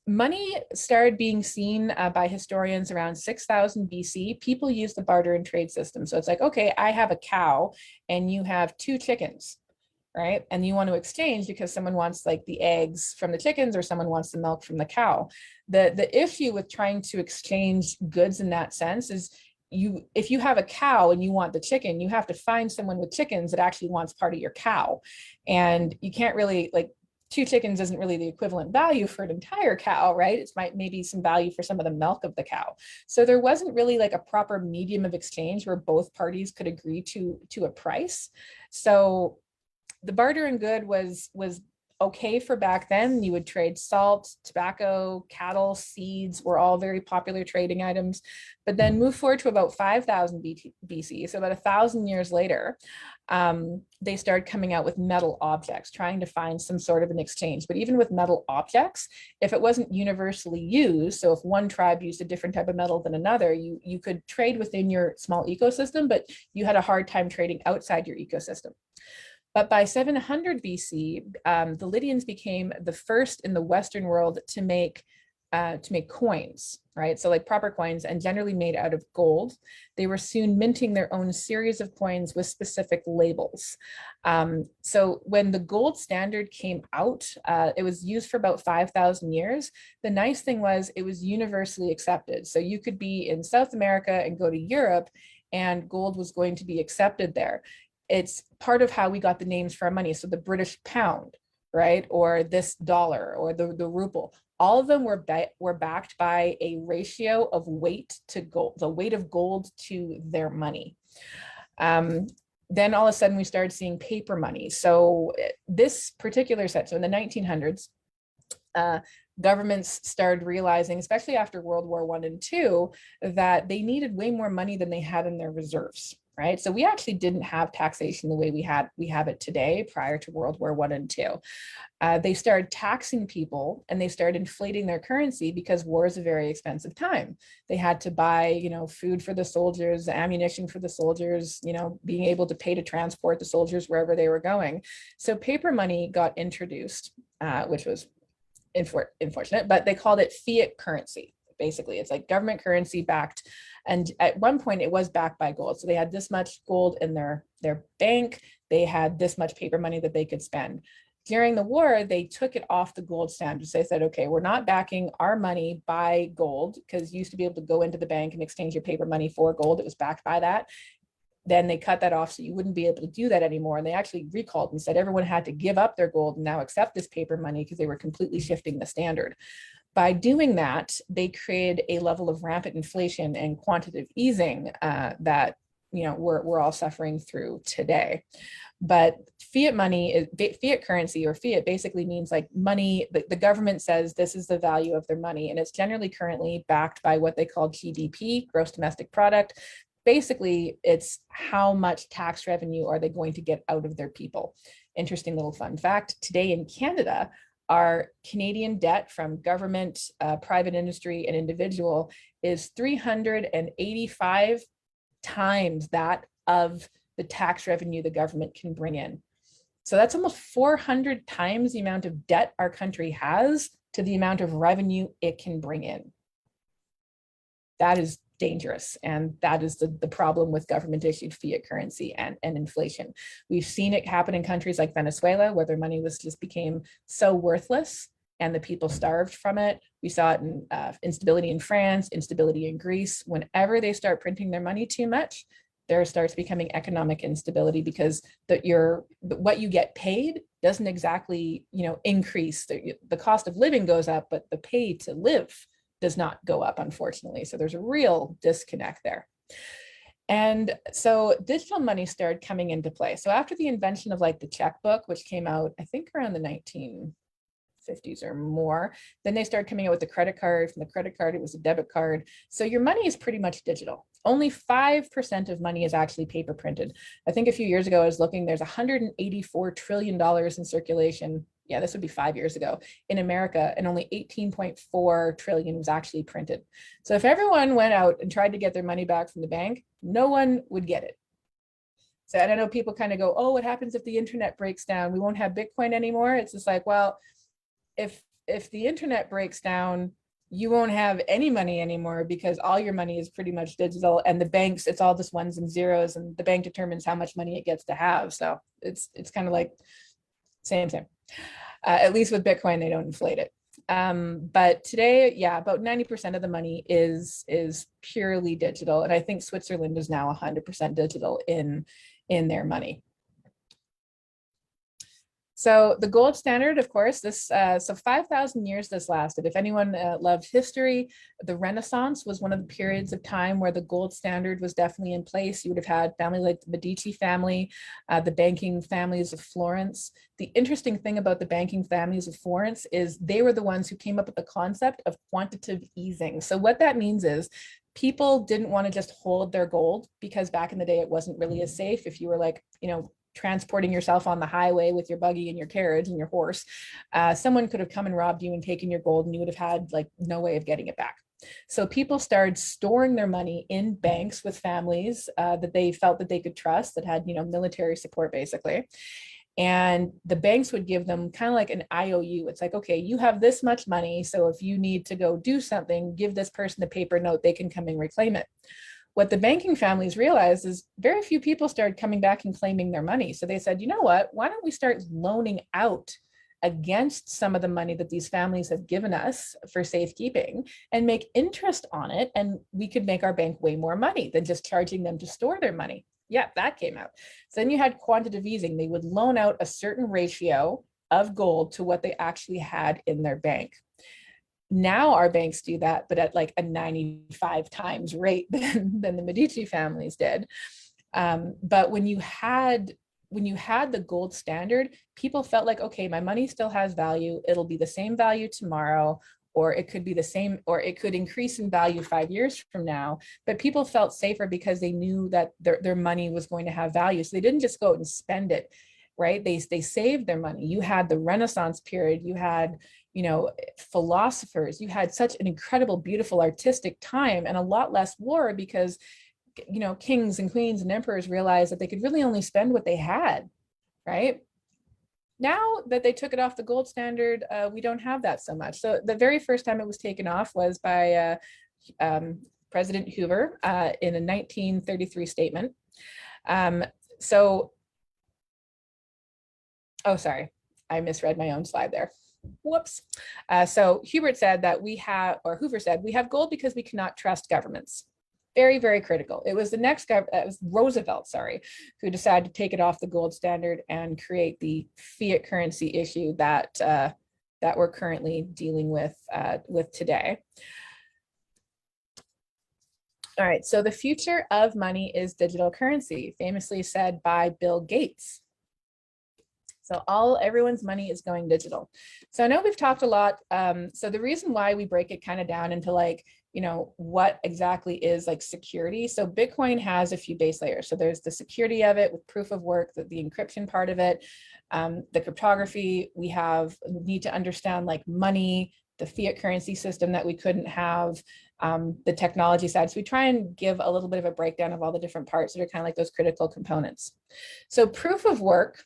Money started being seen by historians around 6000 BC. People use the barter and trade system. So it's like, okay, I have a cow and you have 2 chickens, right? And you want to exchange because someone wants like the eggs from the chickens or someone wants the milk from the cow. The issue with trying to exchange goods in that sense is if you have a cow and you want the chicken, you have to find someone with chickens that actually wants part of your cow. And you can't really, like, 2 chickens isn't really the equivalent value for an entire cow, right? It's maybe some value for some of the milk of the cow. So there wasn't really like a proper medium of exchange where both parties could agree to a price. So the barter and good was okay for back then. You would trade salt, tobacco, cattle, seeds were all very popular trading items. But then move forward to about 5000 BC, so about 1,000 years later, they started coming out with metal objects, trying to find some sort of an exchange. But even with metal objects, if it wasn't universally used, so if one tribe used a different type of metal than another, you could trade within your small ecosystem, but you had a hard time trading outside your ecosystem. But by 700 BC, the Lydians became the first in the Western world to make coins, right? So like proper coins, and generally made out of gold. They were soon minting their own series of coins with specific labels. So when the gold standard came out, it was used for about 5,000 years. The nice thing was it was universally accepted. So you could be in South America and go to Europe, and gold was going to be accepted there. It's part of how we got the names for our money. So the British pound, right? Or this dollar, or the ruble. All of them were backed by a ratio of weight to gold, the weight of gold to their money. Then all of a sudden we started seeing paper money. So this particular set, so in the 1900s, governments started realizing, especially after World War I and II, that they needed way more money than they had in their reserves. Right. So we actually didn't have taxation the way we have it today prior to World War I and II. They started taxing people and they started inflating their currency because war is a very expensive time. They had to buy, food for the soldiers, ammunition for the soldiers, being able to pay to transport the soldiers wherever they were going. So paper money got introduced, which was unfortunate, but they called it fiat currency. Basically, it's like government currency backed. And at one point it was backed by gold. So they had this much gold in their bank. They had this much paper money that they could spend. During the war, they took it off the gold standards. They said, okay, we're not backing our money by gold, because you used to be able to go into the bank and exchange your paper money for gold. It was backed by that. Then they cut that off so you wouldn't be able to do that anymore. And they actually recalled and said everyone had to give up their gold and now accept this paper money, because they were completely shifting the standard. By doing that, they created a level of rampant inflation and quantitative easing that we're all suffering through today. But fiat currency, or fiat, basically means like money. The government says this is the value of their money, and it's generally currently backed by what they call GDP, gross domestic product. Basically, it's how much tax revenue are they going to get out of their people. Interesting little fun fact: today in Canada, our Canadian debt from government, private industry, and individual is 385 times that of the tax revenue the government can bring in. So that's almost 400 times the amount of debt our country has to the amount of revenue it can bring in. That is dangerous. And that is the problem with government issued fiat currency and inflation. We've seen it happen in countries like Venezuela, where their money became so worthless and the people starved from it. We saw it in instability in France, instability in Greece. Whenever they start printing their money too much, there starts becoming economic instability, because what you get paid doesn't exactly increase. The cost of living goes up, but the pay to live does not go up, unfortunately. So there's a real disconnect there. And so digital money started coming into play. So after the invention of like the checkbook, which came out, I think around the 1950s or more, then they started coming out with the credit card. From the credit card, it was a debit card. So your money is pretty much digital. Only 5% of money is actually paper printed. I think a few years ago I was looking, there's $184 trillion in circulation. Yeah, this would be 5 years ago in America, and only 18.4 trillion was actually printed. So if everyone went out and tried to get their money back from the bank, no one would get it. So I don't know, people kind of go, oh, what happens if the internet breaks down? We won't have Bitcoin anymore. It's just like, well, if if the internet breaks down, you won't have any money anymore because all your money is pretty much digital, and the banks, it's all just ones and zeros, and the bank determines how much money it gets to have. So it's kind of like same. At least with Bitcoin, they don't inflate it. But today, yeah, about 90% of the money is purely digital, and I think Switzerland is now 100% digital in their money. So the gold standard, of course, this so 5,000 years this lasted. If anyone loves history, the Renaissance was one of the periods of time where the gold standard was definitely in place. You would have had families like the Medici family, the banking families of Florence. The interesting thing about the banking families of Florence is they were the ones who came up with the concept of quantitative easing. So what that means is people didn't want to just hold their gold, because back in the day, it wasn't really as safe. If you were like, transporting yourself on the highway with your buggy and your carriage and your horse, someone could have come and robbed you and taken your gold, and you would have had like no way of getting it back. So people started storing their money in banks with families that they felt that they could trust, that had, military support basically. And the banks would give them kind of like an IOU. It's like, okay, you have this much money, so if you need to go do something, give this person a paper note, they can come and reclaim it. What the banking families realized is very few people started coming back and claiming their money. So they said, you know what, why don't we start loaning out against some of the money that these families have given us for safekeeping and make interest on it, and we could make our bank way more money than just charging them to store their money. Yeah, that came out. So then you had quantitative easing. They would loan out a certain ratio of gold to what they actually had in their bank. Now our banks do that, but at like a 95 times rate than the Medici families did. But when you had the gold standard, people felt like, okay, my money still has value. It'll be the same value tomorrow, or it could be the same, or it could increase in value 5 years from now. But people felt safer because they knew that their money was going to have value. So they didn't just go out and spend it, right? They saved their money. You had the Renaissance period, you had, philosophers, you had such an incredible, beautiful, artistic time, and a lot less war, because, kings and queens and emperors realized that they could really only spend what they had, right? Now that they took it off the gold standard, we don't have that so much. So the very first time it was taken off was by President Hoover in a 1933 statement. Oh, sorry, I misread my own slide there. Whoops. So Hoover said we have gold because we cannot trust governments. Very, very critical. It was it was Roosevelt, who decided to take it off the gold standard and create the fiat currency issue that we're currently dealing with today. All right, so the future of money is digital currency, famously said by Bill Gates. So everyone's money is going digital. So I know we've talked a lot. So the reason why we break it kind of down into like, what exactly is like security. So Bitcoin has a few base layers. So there's the security of it with proof of work, the encryption part of it, the cryptography. We need to understand like money, the fiat currency system that we couldn't have, the technology side. So we try and give a little bit of a breakdown of all the different parts that are kind of like those critical components. So proof of work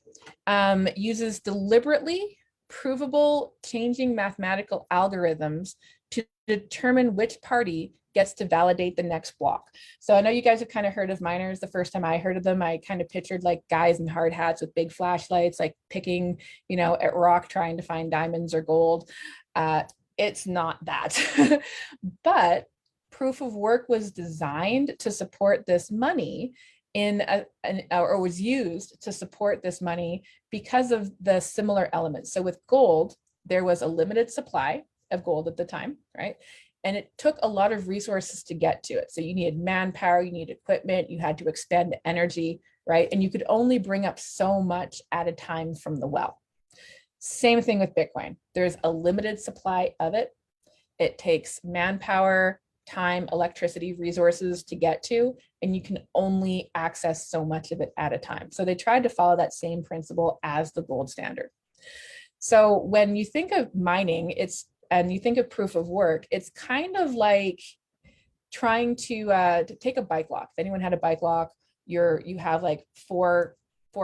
uses deliberately provable changing mathematical algorithms to determine which party gets to validate the next block. So I know you guys have kind of heard of miners. The first time I heard of them, I kind of pictured like guys in hard hats with big flashlights, like picking, at rock, trying to find diamonds or gold. It's not that. But proof of work was designed to support this money or was used to support this money because of the similar elements. So with gold, there was a limited supply of gold at the time, right? And it took a lot of resources to get to it. So you needed manpower, you needed equipment, you had to expend energy, right? And you could only bring up so much at a time from the well. Same thing with Bitcoin. There's a limited supply of it. It takes manpower, time, electricity, resources to get to, and you can only access so much of it at a time. So they tried to follow that same principle as the gold standard. So when you think of mining, and you think of proof of work, it's kind of like trying to take a bike lock. If anyone had a bike lock, you have like four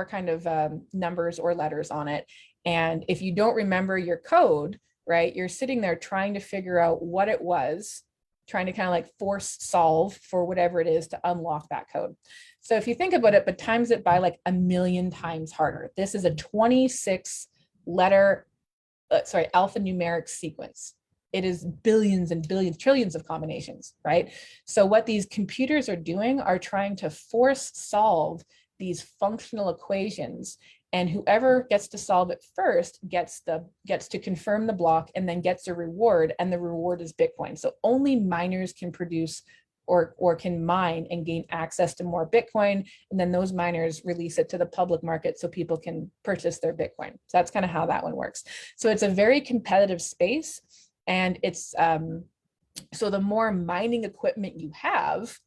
kind of numbers or letters on it. And if you don't remember your code, right? You're sitting there trying to figure out what it was, trying to kind of like force solve for whatever it is to unlock that code. So if you think about it, but times it by like 1,000,000 times harder. This is a 26 letter, alphanumeric sequence. It is billions and billions, trillions of combinations, right? So what these computers are doing are trying to force solve these functional equations, and whoever gets to solve it first gets to confirm the block and then gets a reward, and the reward is Bitcoin. So only miners can produce or can mine and gain access to more Bitcoin, and then those miners release it to the public market so people can purchase their Bitcoin. So that's kind of how that one works. So it's a very competitive space, and it's so the more mining equipment you have,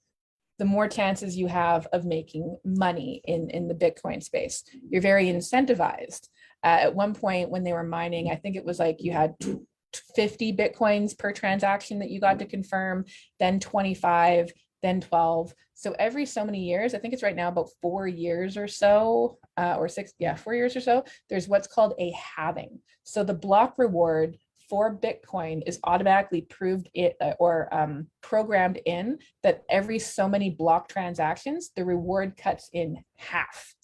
the more chances you have of making money in the Bitcoin space. You're very incentivized. At one point when they were mining, I think it was like you had 50 Bitcoins per transaction that you got to confirm, then 25, then 12. So every so many years, I think it's right now about 4 years or so, or 4 years or so, there's what's called a halving. So the block reward for Bitcoin is automatically programmed in that every so many block transactions, the reward cuts in half.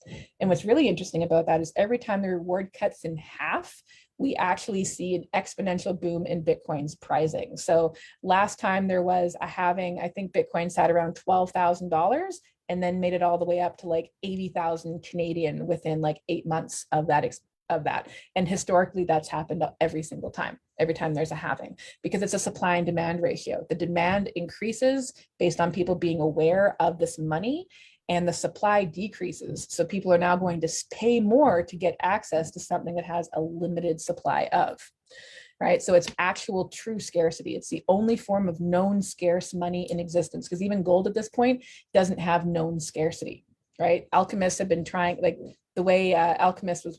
And what's really interesting about that is every time the reward cuts in half, we actually see an exponential boom in Bitcoin's pricing. So last time there was a halving, I think Bitcoin sat around $12,000 and then made it all the way up to like 80,000 Canadian within like 8 months of that. And historically, that's happened every single time, every time there's a halving, because it's a supply and demand ratio. The demand increases based on people being aware of this money, and the supply decreases. So people are now going to pay more to get access to something that has a limited supply of, right? So it's actual true scarcity. It's the only form of known scarce money in existence, because even gold at this point doesn't have known scarcity, right? Alchemists have been trying, like the way alchemists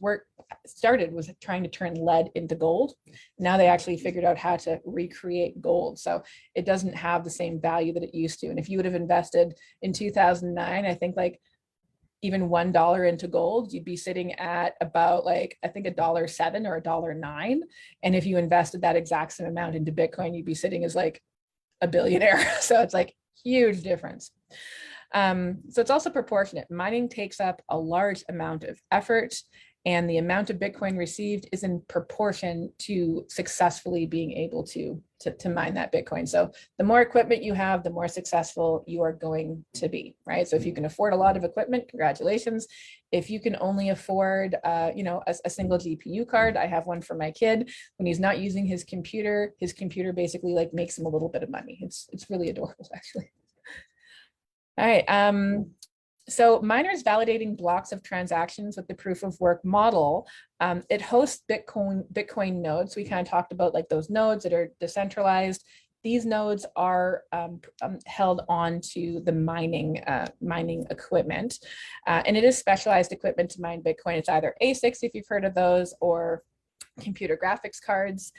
started was trying to turn lead into gold. Now they actually figured out how to recreate gold. So it doesn't have the same value that it used to. And if you would have invested in 2009, I think like even $1 into gold, you'd be sitting at about like, I think $1.07 or $1.09. And if you invested that exact same amount into Bitcoin, you'd be sitting as like a billionaire. So it's like huge difference. So it's also proportionate. Mining takes up a large amount of effort, and the amount of Bitcoin received is in proportion to successfully being able to mine that Bitcoin. So the more equipment you have, the more successful you are going to be, right? So if you can afford a lot of equipment, congratulations. If you can only afford, a single GPU card, I have one for my kid. When he's not using his computer basically like makes him a little bit of money. It's really adorable, actually. All right. So miners validating blocks of transactions with the proof of work model, it hosts Bitcoin nodes. We kind of talked about like those nodes that are decentralized. These nodes are held onto the mining equipment, and it is specialized equipment to mine Bitcoin. It's either ASICs, if you've heard of those, or computer graphics cards.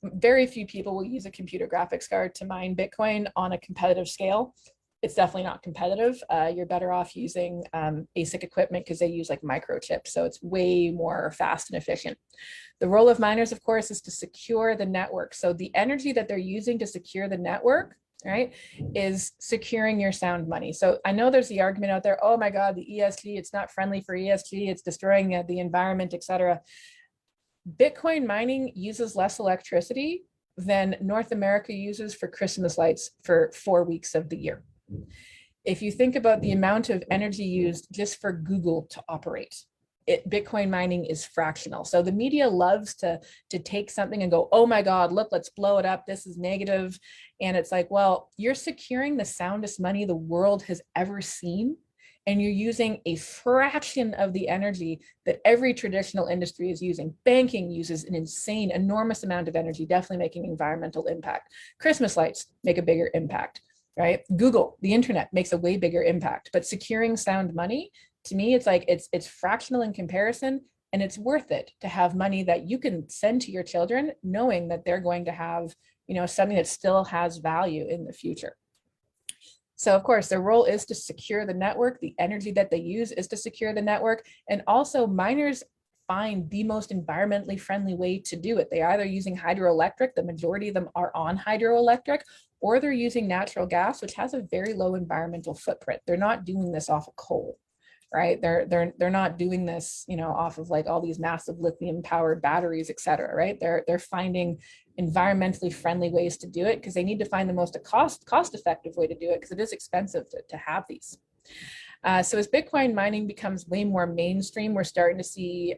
Very few people will use a computer graphics card to mine Bitcoin on a competitive scale. It's definitely not competitive. You're better off using ASIC equipment because they use like microchips. So it's way more fast and efficient. The role of miners, of course, is to secure the network. So the energy that they're using to secure the network, right, is securing your sound money. So I know there's the argument out there, oh my God, the ESG, it's not friendly for ESG, it's destroying the environment, et cetera. Bitcoin mining uses less electricity than North America uses for Christmas lights for 4 weeks of the year. If you think about the amount of energy used just for Google to operate, Bitcoin mining is fractional. So the media loves to take something and go, oh my God, look, let's blow it up. This is negative. And it's like, well, you're securing the soundest money the world has ever seen. And you're using a fraction of the energy that every traditional industry is using. Banking uses an insane, enormous amount of energy, definitely making environmental impact. Christmas lights make a bigger impact. Right? Google, the internet makes a way bigger impact, but securing sound money, to me, it's like it's fractional in comparison, and it's worth it to have money that you can send to your children, knowing that they're going to have, something that still has value in the future. So of course, their role is to secure the network. The energy that they use is to secure the network. And also miners find the most environmentally friendly way to do it. They're either using hydroelectric, the majority of them are on hydroelectric, or they're using natural gas, which has a very low environmental footprint. They're not doing this off of coal, right? They're not doing this, you know, off of like all these massive lithium powered batteries, et cetera, right? They're finding environmentally friendly ways to do it because they need to find the most cost effective way to do it because it is expensive to have these. So as Bitcoin mining becomes way more mainstream, we're starting to see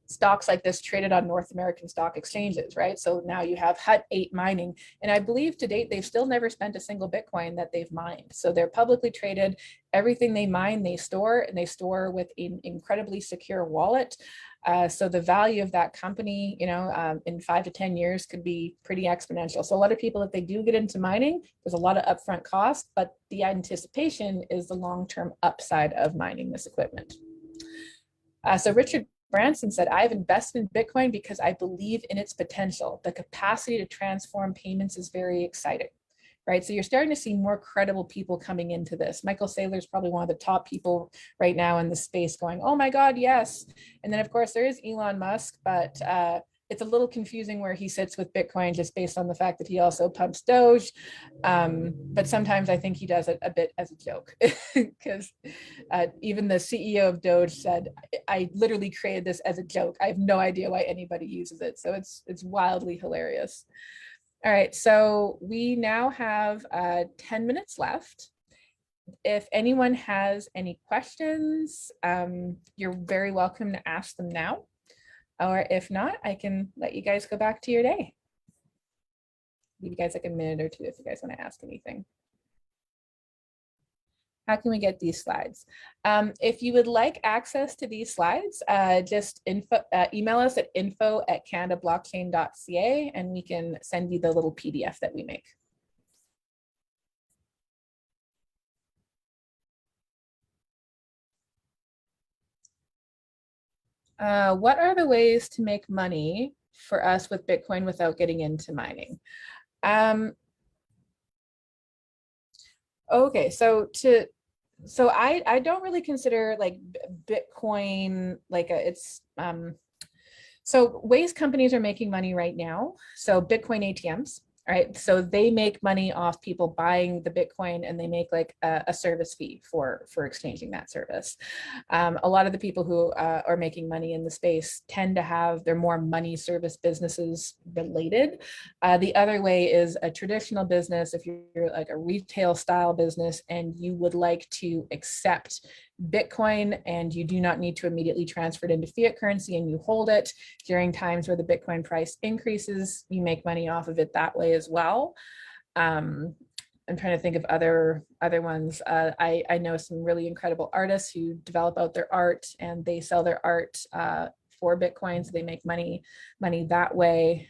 stocks like this traded on North American stock exchanges, right? So now you have Hut 8 mining, and I believe to date they've still never spent a single Bitcoin that they've mined. So they're publicly traded. Everything they mine, they store, and they store with an incredibly secure wallet. So the value of that company, you know, in 5 to 10 years could be pretty exponential. So a lot of people, if they do get into mining, there's a lot of upfront cost, but the anticipation is the long-term upside of mining this equipment. So Richard Branson said, I've invested in Bitcoin because I believe in its potential. The capacity to transform payments is very exciting, right? So you're starting to see more credible people coming into this. Michael Saylor is probably one of the top people right now in the space going, oh my God, yes. And then of course there is Elon Musk, but it's a little confusing where he sits with Bitcoin just based on the fact that he also pumps Doge. But sometimes I think he does it a bit as a joke because even the CEO of Doge said, I literally created this as a joke. I have no idea why anybody uses it. So it's wildly hilarious. All right, so we now have 10 minutes left. If anyone has any questions, you're very welcome to ask them now. Or if not, I can let you guys go back to your day. Give you guys like a minute or two if you guys want to ask anything. How can we get these slides? If you would like access to these slides, just email us at info@canadablockchain.ca and we can send you the little PDF that we make. What are the ways to make money for us with Bitcoin without getting into mining? Okay, so I don't really consider like Bitcoin like so ways companies are making money right now. So Bitcoin ATMs, right? So they make money off people buying the Bitcoin and they make like a service fee for exchanging that service. A lot of the people who are making money in the space tend to have, they're more money service businesses related. The other way is a traditional business. If you're like a retail style business and you would like to accept Bitcoin and you do not need to immediately transfer it into fiat currency and you hold it during times where the Bitcoin price increases, you make money off of it that way as well. I'm trying to think of other ones. I know some really incredible artists who develop out their art and they sell their art for Bitcoin, so they make money that way.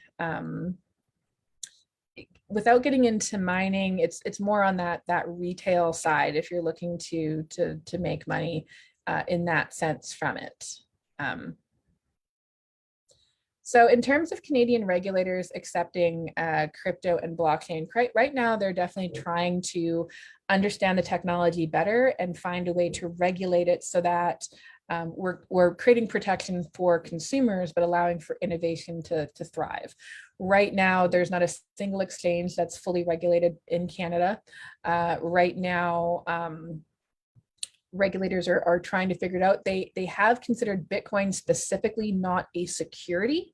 Without getting into mining, it's more on that retail side if you're looking to make money in that sense from it. So in terms of Canadian regulators accepting crypto and blockchain, right now they're definitely trying to understand the technology better and find a way to regulate it so that we're creating protection for consumers, but allowing for innovation to thrive. Right now, there's not a single exchange that's fully regulated in Canada. Right now, regulators are trying to figure it out. They have considered Bitcoin specifically not a security,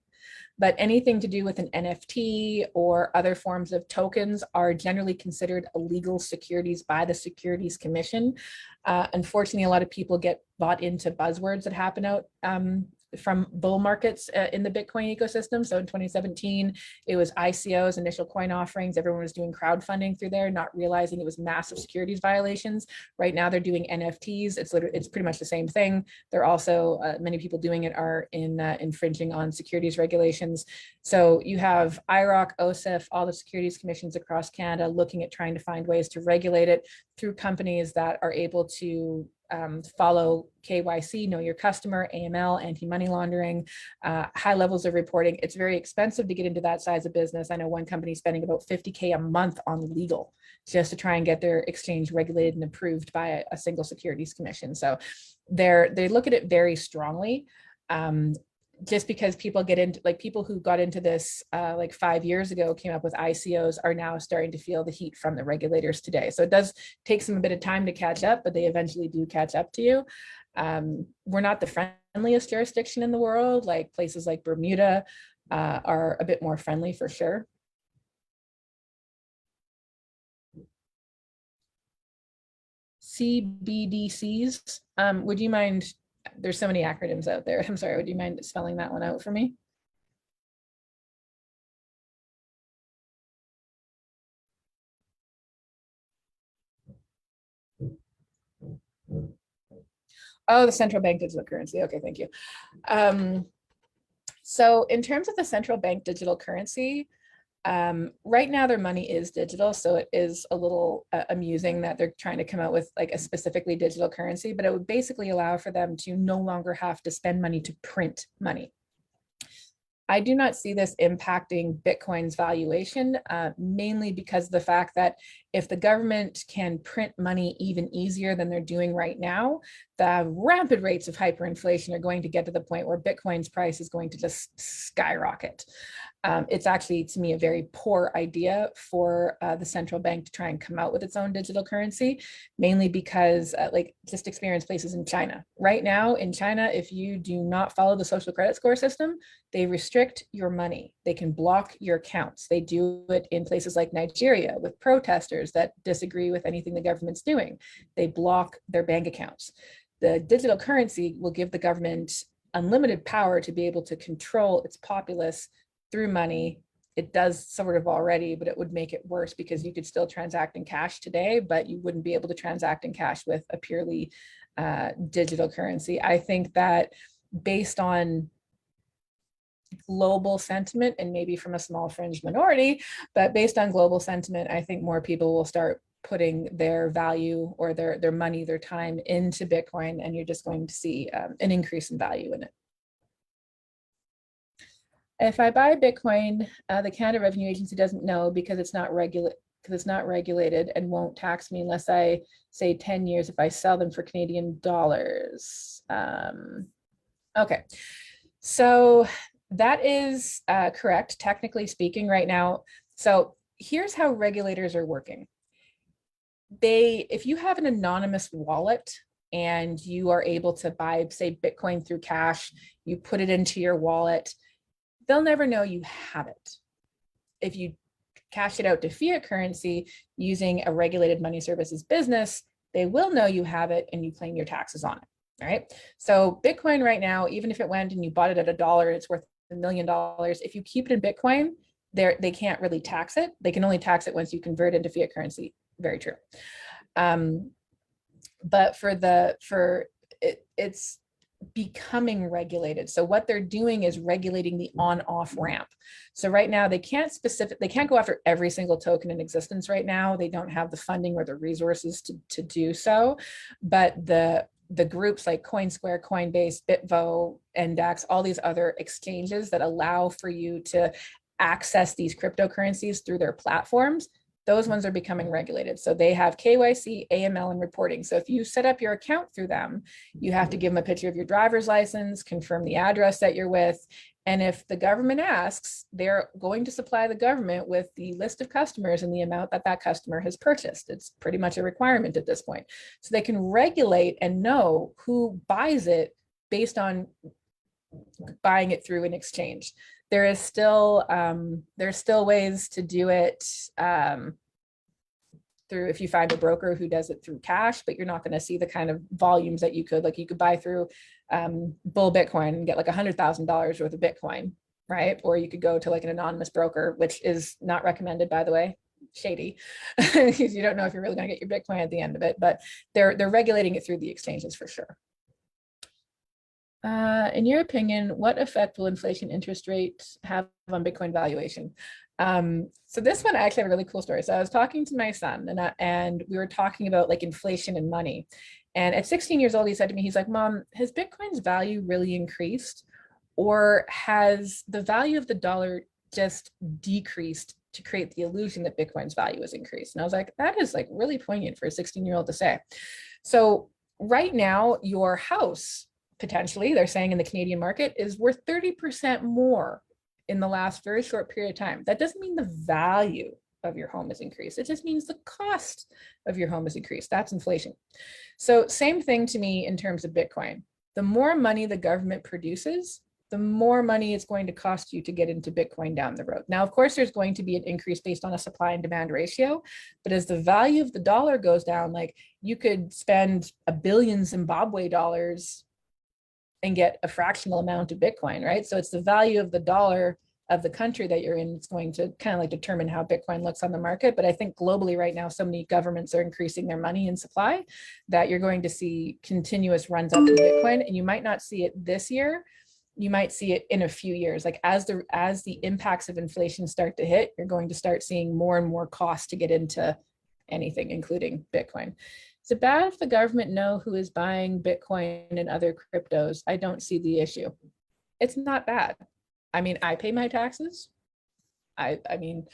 but anything to do with an NFT or other forms of tokens are generally considered illegal securities by the Securities Commission. Unfortunately, a lot of people get bought into buzzwords that happen out from bull markets in the Bitcoin ecosystem. So in 2017, it was ICOs, initial coin offerings. Everyone was doing crowdfunding through there, not realizing it was massive securities violations. Right now they're doing NFTs. It's pretty much the same thing. They're also, many people doing it are infringing on securities regulations. So you have IROC, OSIF, all the securities commissions across Canada looking at trying to find ways to regulate it through companies that are able to follow KYC, know your customer, AML, anti-money laundering, high levels of reporting. It's very expensive to get into that size of business. I know one company spending about $50K a month on legal just to try and get their exchange regulated and approved by a single securities commission. So they look at it very strongly. Just because people get into, like people who got into this like 5 years ago, came up with ICOs, are now starting to feel the heat from the regulators today. So it does take some a bit of time to catch up, but they eventually do catch up to you. We're not the friendliest jurisdiction in the world. Like places like Bermuda are a bit more friendly for sure. CBDCs, would you mind, there's so many acronyms out there. I'm sorry, would you mind spelling that one out for me? Oh, the central bank digital currency. Okay, thank you. So in terms of the central bank digital currency, right now their money is digital, so it is a little amusing that they're trying to come out with like a specifically digital currency, but it would basically allow for them to no longer have to spend money to print money. I do not see this impacting Bitcoin's valuation, mainly because of the fact that if the government can print money even easier than they're doing right now, the rapid rates of hyperinflation are going to get to the point where Bitcoin's price is going to just skyrocket. It's actually, to me, a very poor idea for the central bank to try and come out with its own digital currency, mainly because like just experience places in China. Right now in China, if you do not follow the social credit score system, they restrict your money. They can block your accounts. They do it in places like Nigeria with protesters that disagree with anything the government's doing. They block their bank accounts. The digital currency will give the government unlimited power to be able to control its populace through money. It does sort of already, but it would make it worse because you could still transact in cash today, but you wouldn't be able to transact in cash with a purely digital currency. I think that based on global sentiment, and maybe from a small fringe minority, but based on global sentiment, I think more people will start putting their value or their money, their time into Bitcoin, and you're just going to see an increase in value in it. If I buy Bitcoin, the Canada Revenue Agency doesn't know because it's not regulated and won't tax me unless I say 10 years if I sell them for Canadian dollars. Okay, so that is correct, technically speaking, right now. So here's how regulators are working. If you have an anonymous wallet and you are able to buy, say, Bitcoin through cash, you put it into your wallet, they'll never know you have it. If you cash it out to fiat currency using a regulated money services business, they will know you have it and you claim your taxes on it. All right. So Bitcoin right now, even if it went and you bought it at $1, it's worth $1 million. If you keep it in Bitcoin, they can't really tax it. They can only tax it once you convert into fiat currency. Very true. But it's becoming regulated. So what they're doing is regulating the on-off ramp. So right now they can't go after every single token in existence right now. They don't have the funding or the resources to do so. But the groups like CoinSquare, Coinbase, Bitvo, Index, all these other exchanges that allow for you to access these cryptocurrencies through their platforms, those ones are becoming regulated. So they have KYC, AML, and reporting. So if you set up your account through them, you have to give them a picture of your driver's license, confirm the address that you're with. And if the government asks, they're going to supply the government with the list of customers and the amount that that customer has purchased. It's pretty much a requirement at this point. So they can regulate and know who buys it based on buying it through an exchange. There's still ways to do it through, if you find a broker who does it through cash, but you're not going to see the kind of volumes that you could, like you could buy through Bull Bitcoin and get like $100,000 worth of Bitcoin, right? Or you could go to like an anonymous broker, which is not recommended, by the way, shady, because you don't know if you're really going to get your Bitcoin at the end of it, but they're regulating it through the exchanges for sure. In your opinion, what effect will inflation interest rates have on Bitcoin valuation? So this one, I actually have a really cool story. So I was talking to my son, and we were talking about like inflation and money. And at 16 years old, he said to me, he's like, Mom, has Bitcoin's value really increased? Or has the value of the dollar just decreased to create the illusion that Bitcoin's value has increased? And I was like, that is like really poignant for a 16-year-old to say. So right now, your house, potentially, they're saying in the Canadian market, is worth 30% more in the last very short period of time. That doesn't mean the value of your home has increased. It just means the cost of your home has increased. That's inflation. So same thing to me in terms of Bitcoin. The more money the government produces, the more money it's going to cost you to get into Bitcoin down the road. Now, of course, there's going to be an increase based on a supply and demand ratio, but as the value of the dollar goes down, like you could spend $1 billion Zimbabwe dollars and get a fractional amount of Bitcoin, right? So it's the value of the dollar of the country that you're in. It's going to kind of like determine how Bitcoin looks on the market. But I think globally right now, so many governments are increasing their money and supply that you're going to see continuous runs up in Bitcoin. And you might not see it this year. You might see it in a few years. Like as the impacts of inflation start to hit, you're going to start seeing more and more costs to get into anything, including Bitcoin. Is it bad if the government know who is buying Bitcoin and other cryptos? I don't see the issue. It's not bad. I mean, I pay my taxes. I mean,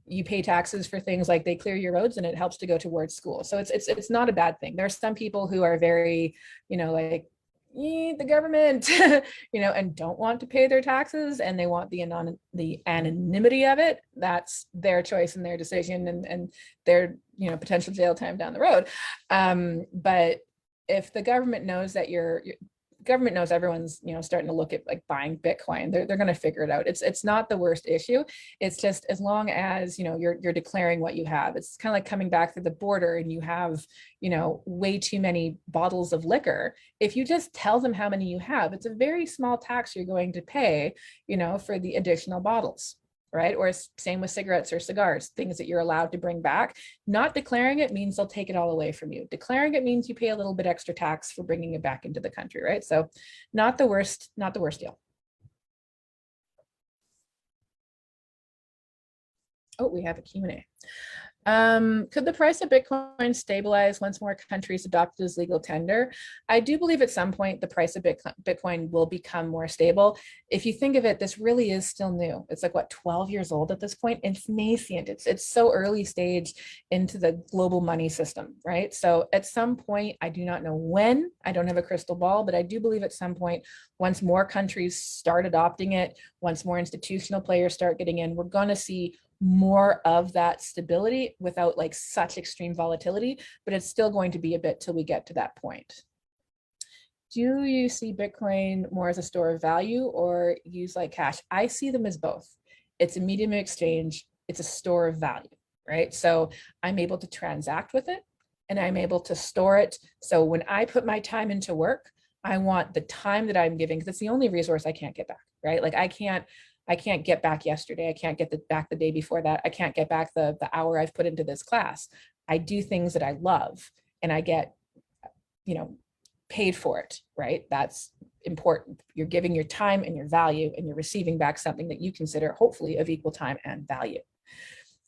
you pay taxes for things like they clear your roads and it helps to go towards school. So it's not a bad thing. There are some people who are very, like, the government, and don't want to pay their taxes and they want the anonymity of it. That's their choice and their decision and their, potential jail time down the road. But if the government knows that government knows everyone's starting to look at like buying Bitcoin, they're going to figure it out. It's not the worst issue. It's just as long as you're declaring what you have. It's kind of like coming back to the border and you have way too many bottles of liquor. If you just tell them how many you have, it's a very small tax you're going to pay for the additional bottles, right? Or same with cigarettes or cigars, things that you're allowed to bring back. Not declaring it means they'll take it all away from you. Declaring it means you pay a little bit extra tax for bringing it back into the country, right? So not the worst deal. Oh, we have a Q&A. Could the price of Bitcoin stabilize once more countries adopt it as legal tender? I do believe at some point the price of Bitcoin will become more stable. If you think of it, this really is still new. It's like, what, 12 years old at this point? It's nascent. It's so early stage into the global money system, right? So at some point, I do not know when, I don't have a crystal ball, but I do believe at some point, once more countries start adopting it, once more institutional players start getting in, we're going to see more of that stability without like such extreme volatility, but it's still going to be a bit till we get to that point. Do you see Bitcoin more as a store of value or use like cash? I see them as both. It's a medium of exchange. It's a store of value, right? So I'm able to transact with it and I'm able to store it. So when I put my time into work, I want the time that I'm giving, because it's the only resource I can't get back, right? Like I can't get back yesterday. I can't get back the day before that. I can't get back the hour I've put into this class. I do things that I love and I get, paid for it, right? That's important. You're giving your time and your value and you're receiving back something that you consider hopefully of equal time and value.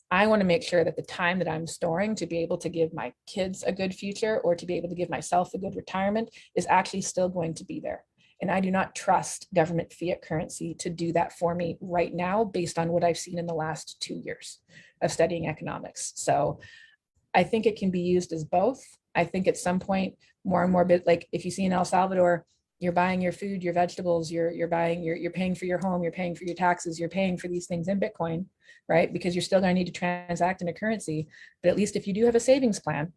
I want to make sure that the time that I'm storing to be able to give my kids a good future or to be able to give myself a good retirement is actually still going to be there. And I do not trust government fiat currency to do that for me right now, based on what I've seen in the last 2 years of studying economics. So I think it can be used as both. I think at some point, more and more, like if you see in El Salvador, you're buying your food, your vegetables, you're paying for your home, you're paying for your taxes, you're paying for these things in Bitcoin, right? Because you're still going to need to transact in a currency. But at least if you do have a savings plan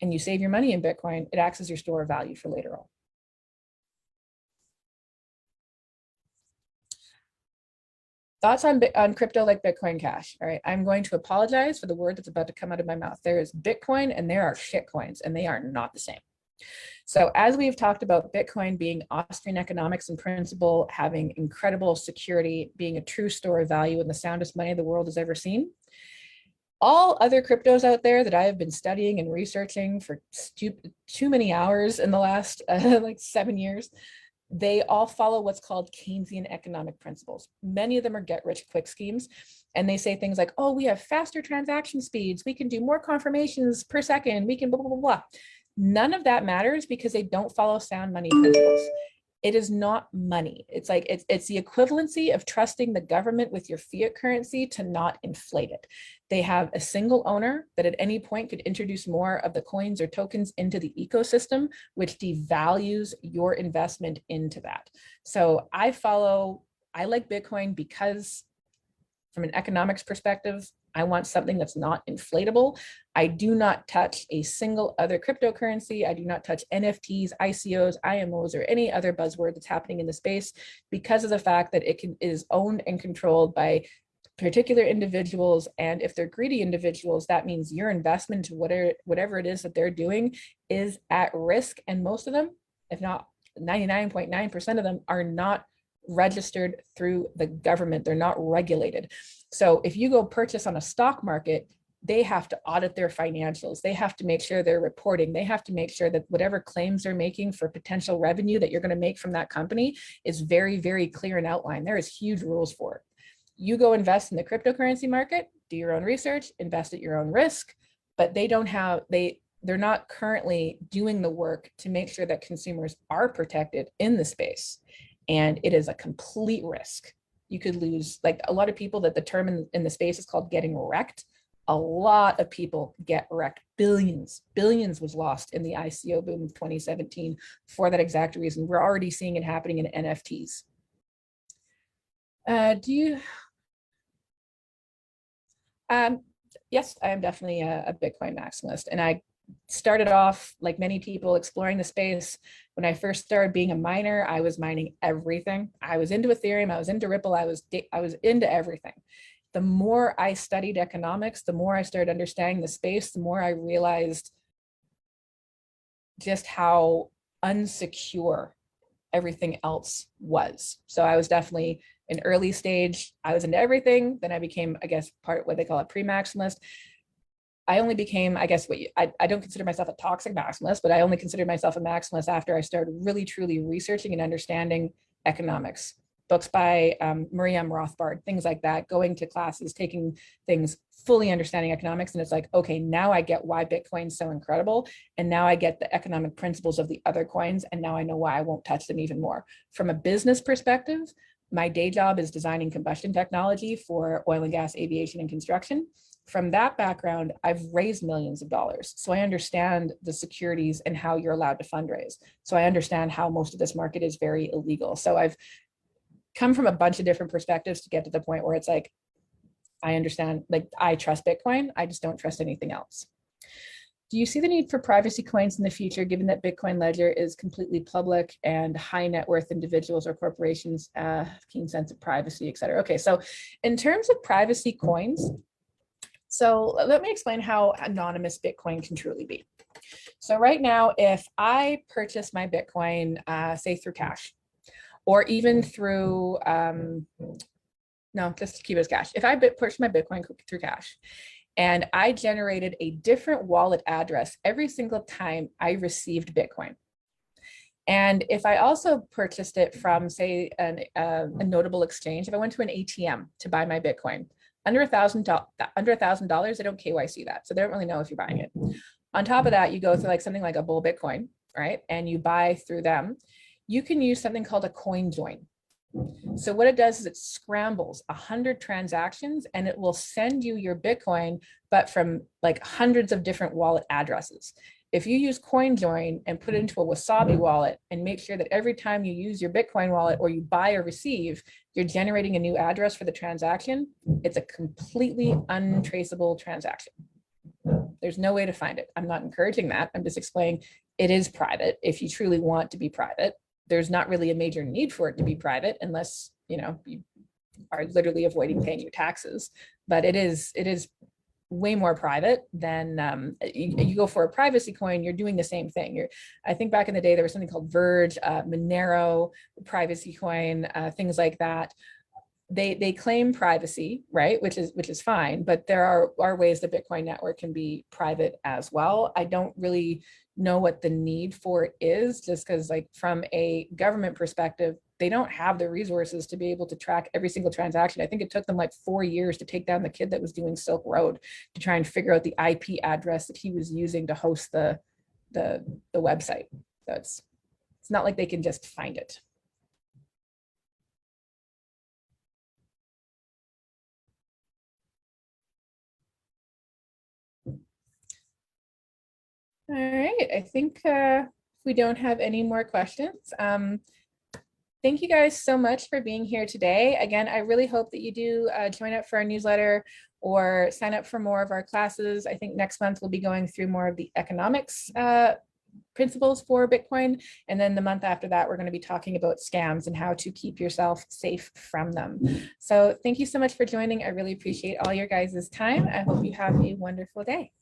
and you save your money in Bitcoin, it acts as your store of value for later on. Thoughts on crypto like Bitcoin Cash. All right, I'm going to apologize for the word that's about to come out of my mouth. There is Bitcoin and there are shit coins, and they are not the same. So as we've talked about Bitcoin being Austrian economics and principle, having incredible security, being a true store of value and the soundest money the world has ever seen, all other cryptos out there that I have been studying and researching for too many hours in the last like 7 years, they all follow what's called Keynesian economic principles. Many of them are get rich quick schemes. And they say things like, oh, we have faster transaction speeds, we can do more confirmations per second, we can blah, blah, blah, blah. None of that matters because they don't follow sound money principles. It is not money. It's like it's the equivalency of trusting the government with your fiat currency to not inflate it. They have a single owner that at any point could introduce more of the coins or tokens into the ecosystem, which devalues your investment into that. So I like Bitcoin because from an economics perspective, I want something that's not inflatable. I do not touch a single other cryptocurrency. I do not touch NFTs, ICOs, IMOs, or any other buzzword that's happening in the space because of the fact that it is owned and controlled by particular individuals. And if they're greedy individuals, that means your investment to whatever it is that they're doing is at risk. And most of them, if not 99.9% of them, are not registered through the government. They're not regulated. So if you go purchase on a stock market, they have to audit their financials. They have to make sure they're reporting. They have to make sure that whatever claims they're making for potential revenue that you're going to make from that company is very, very clear and outlined. There is huge rules for it. You go invest in the cryptocurrency market, do your own research, invest at your own risk, but they're not currently doing the work to make sure that consumers are protected in the space. And it is a complete risk. You could lose, like a lot of people, that the term in the space is called getting wrecked. A lot of people get wrecked. Billions was lost in the ICO boom of 2017 for that exact reason. We're already seeing it happening in NFTs. Yes, I am definitely a Bitcoin maximalist. And I started off, like many people, exploring the space. When I first started being a miner, I was mining everything. I was into Ethereum, I was into Ripple, I was into everything. The more I studied economics, the more I started understanding the space, the more I realized just how unsecure everything else was. So I was definitely an early stage. I was into everything. Then I became, I guess, part of what they call a pre-maximalist. I only became, I guess, I don't consider myself a toxic maximalist, but I only considered myself a maximalist after I started really, truly researching and understanding economics. Books by Marie M. Rothbard, things like that, going to classes, taking things, fully understanding economics. And it's like, okay, now I get why Bitcoin's so incredible. And now I get the economic principles of the other coins. And now I know why I won't touch them even more. From a business perspective, my day job is designing combustion technology for oil and gas, aviation, and construction. From that background, I've raised millions of dollars. So I understand the securities and how you're allowed to fundraise. So I understand how most of this market is very illegal. So I've come from a bunch of different perspectives to get to the point where it's like, I understand, like, I trust Bitcoin, I just don't trust anything else. Do you see the need for privacy coins in the future, given that Bitcoin Ledger is completely public and high net worth individuals or corporations, keen sense of privacy, et cetera? Okay, so in terms of privacy coins, so let me explain how anonymous Bitcoin can truly be. So right now, if I purchase my Bitcoin, say through cash, or even through, no, just keep it as cash. If I purchase my Bitcoin through cash, and I generated a different wallet address every single time I received Bitcoin, and if I also purchased it from, say, a notable exchange, if I went to an ATM to buy my Bitcoin, under $1,000, they don't KYC that. So they don't really know if you're buying it. On top of that, you go through like something like a Bull Bitcoin, right? And you buy through them. You can use something called a coin join. So what it does is it scrambles 100 transactions and it will send you your Bitcoin, but from like hundreds of different wallet addresses. If you use CoinJoin and put it into a Wasabi wallet and make sure that every time you use your Bitcoin wallet or you buy or receive, you're generating a new address for the transaction, it's a completely untraceable transaction. There's no way to find it. I'm not encouraging that. I'm just explaining it is private if you truly want to be private. There's not really a major need for it to be private unless, you know, you are literally avoiding paying your taxes. But it is way more private than you go for a privacy coin, you're doing the same thing. I think back in the day, there was something called Verge, Monero, privacy coin, things like that. They claim privacy, right? Which is fine, but there are ways the Bitcoin network can be private as well. I don't really know what the need for it is, just because like from a government perspective, they don't have the resources to be able to track every single transaction. I think it took them like 4 years to take down the kid that was doing Silk Road to try and figure out the IP address that he was using to host the website. So it's not like they can just find it. All right, I think we don't have any more questions. Thank you guys so much for being here today. Again, I really hope that you do join up for our newsletter or sign up for more of our classes. I think next month we'll be going through more of the economics principles for Bitcoin. And then the month after that, we're going to be talking about scams and how to keep yourself safe from them. So thank you so much for joining. I really appreciate all your guys' time. I hope you have a wonderful day.